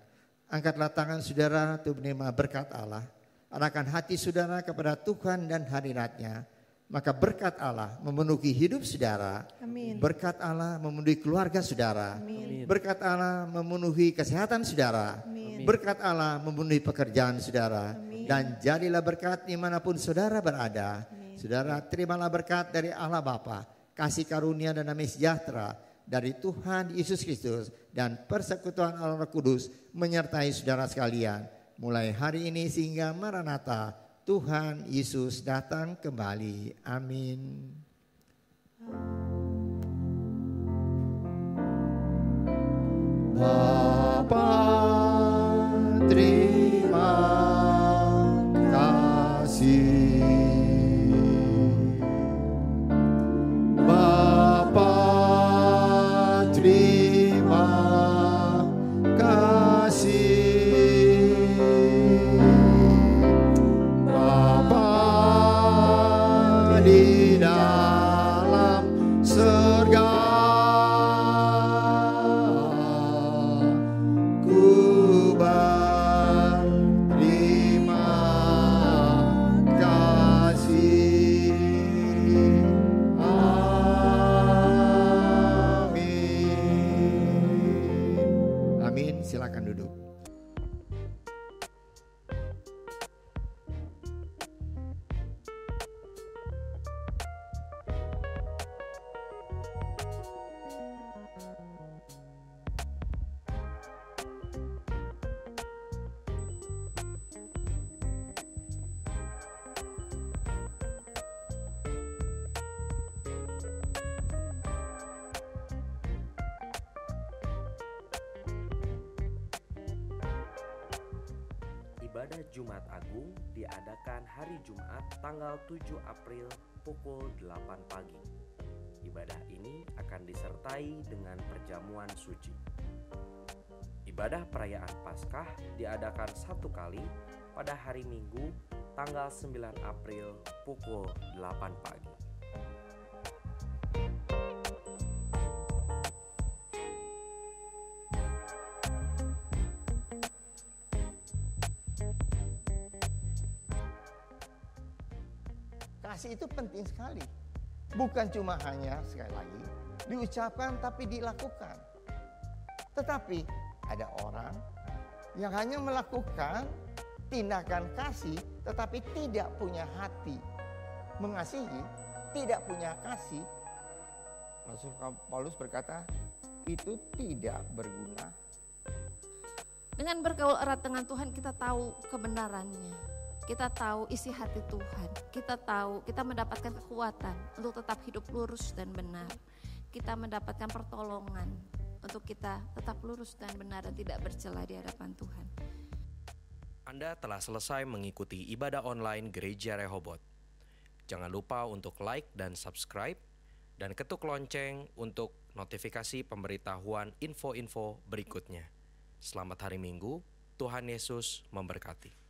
angkatlah tangan saudara untuk menerima berkat Allah. Arahkan hati saudara kepada Tuhan dan hadirat-Nya. Maka berkat Allah memenuhi hidup saudara. Amin. Berkat Allah memenuhi keluarga saudara. Amin. Berkat Allah memenuhi kesehatan saudara. Amin. Berkat Allah memenuhi pekerjaan saudara. Amin. Dan jadilah berkat dimanapun saudara berada. Amin. Saudara terimalah berkat dari Allah Bapa, kasih karunia dan damai sejahtera dari Tuhan Yesus Kristus dan persekutuan Allah Roh Kudus menyertai saudara sekalian mulai hari ini sehingga Maranatha Tuhan Yesus datang kembali. Amin. Bapa terima kasih. Bapa terima kasih. Bapa di dalam surga, ku berterima kasih. Amin. Amin. Silakan duduk. Ibadah Jumat Agung diadakan hari Jumat tanggal 7 April pukul 8 pagi. Ibadah ini akan disertai dengan perjamuan suci. Ibadah perayaan Paskah diadakan satu kali pada hari Minggu tanggal 9 April pukul 8 pagi. Kasih itu penting sekali. Bukan cuma hanya sekali lagi diucapkan tapi dilakukan. Tetapi ada orang yang hanya melakukan tindakan kasih tetapi tidak punya hati mengasihi, tidak punya kasih. Rasul Paulus berkata, itu tidak berguna. Dengan bergaul erat dengan Tuhan kita tahu kebenarannya. Kita tahu isi hati Tuhan. Kita tahu kita mendapatkan kekuatan untuk tetap hidup lurus dan benar. Kita mendapatkan pertolongan untuk kita tetap lurus dan benar dan tidak bercela di hadapan Tuhan. Anda telah selesai mengikuti ibadah online Gereja Rehoboth. Jangan lupa untuk like dan subscribe dan ketuk lonceng untuk notifikasi pemberitahuan info-info berikutnya. Selamat hari Minggu, Tuhan Yesus memberkati.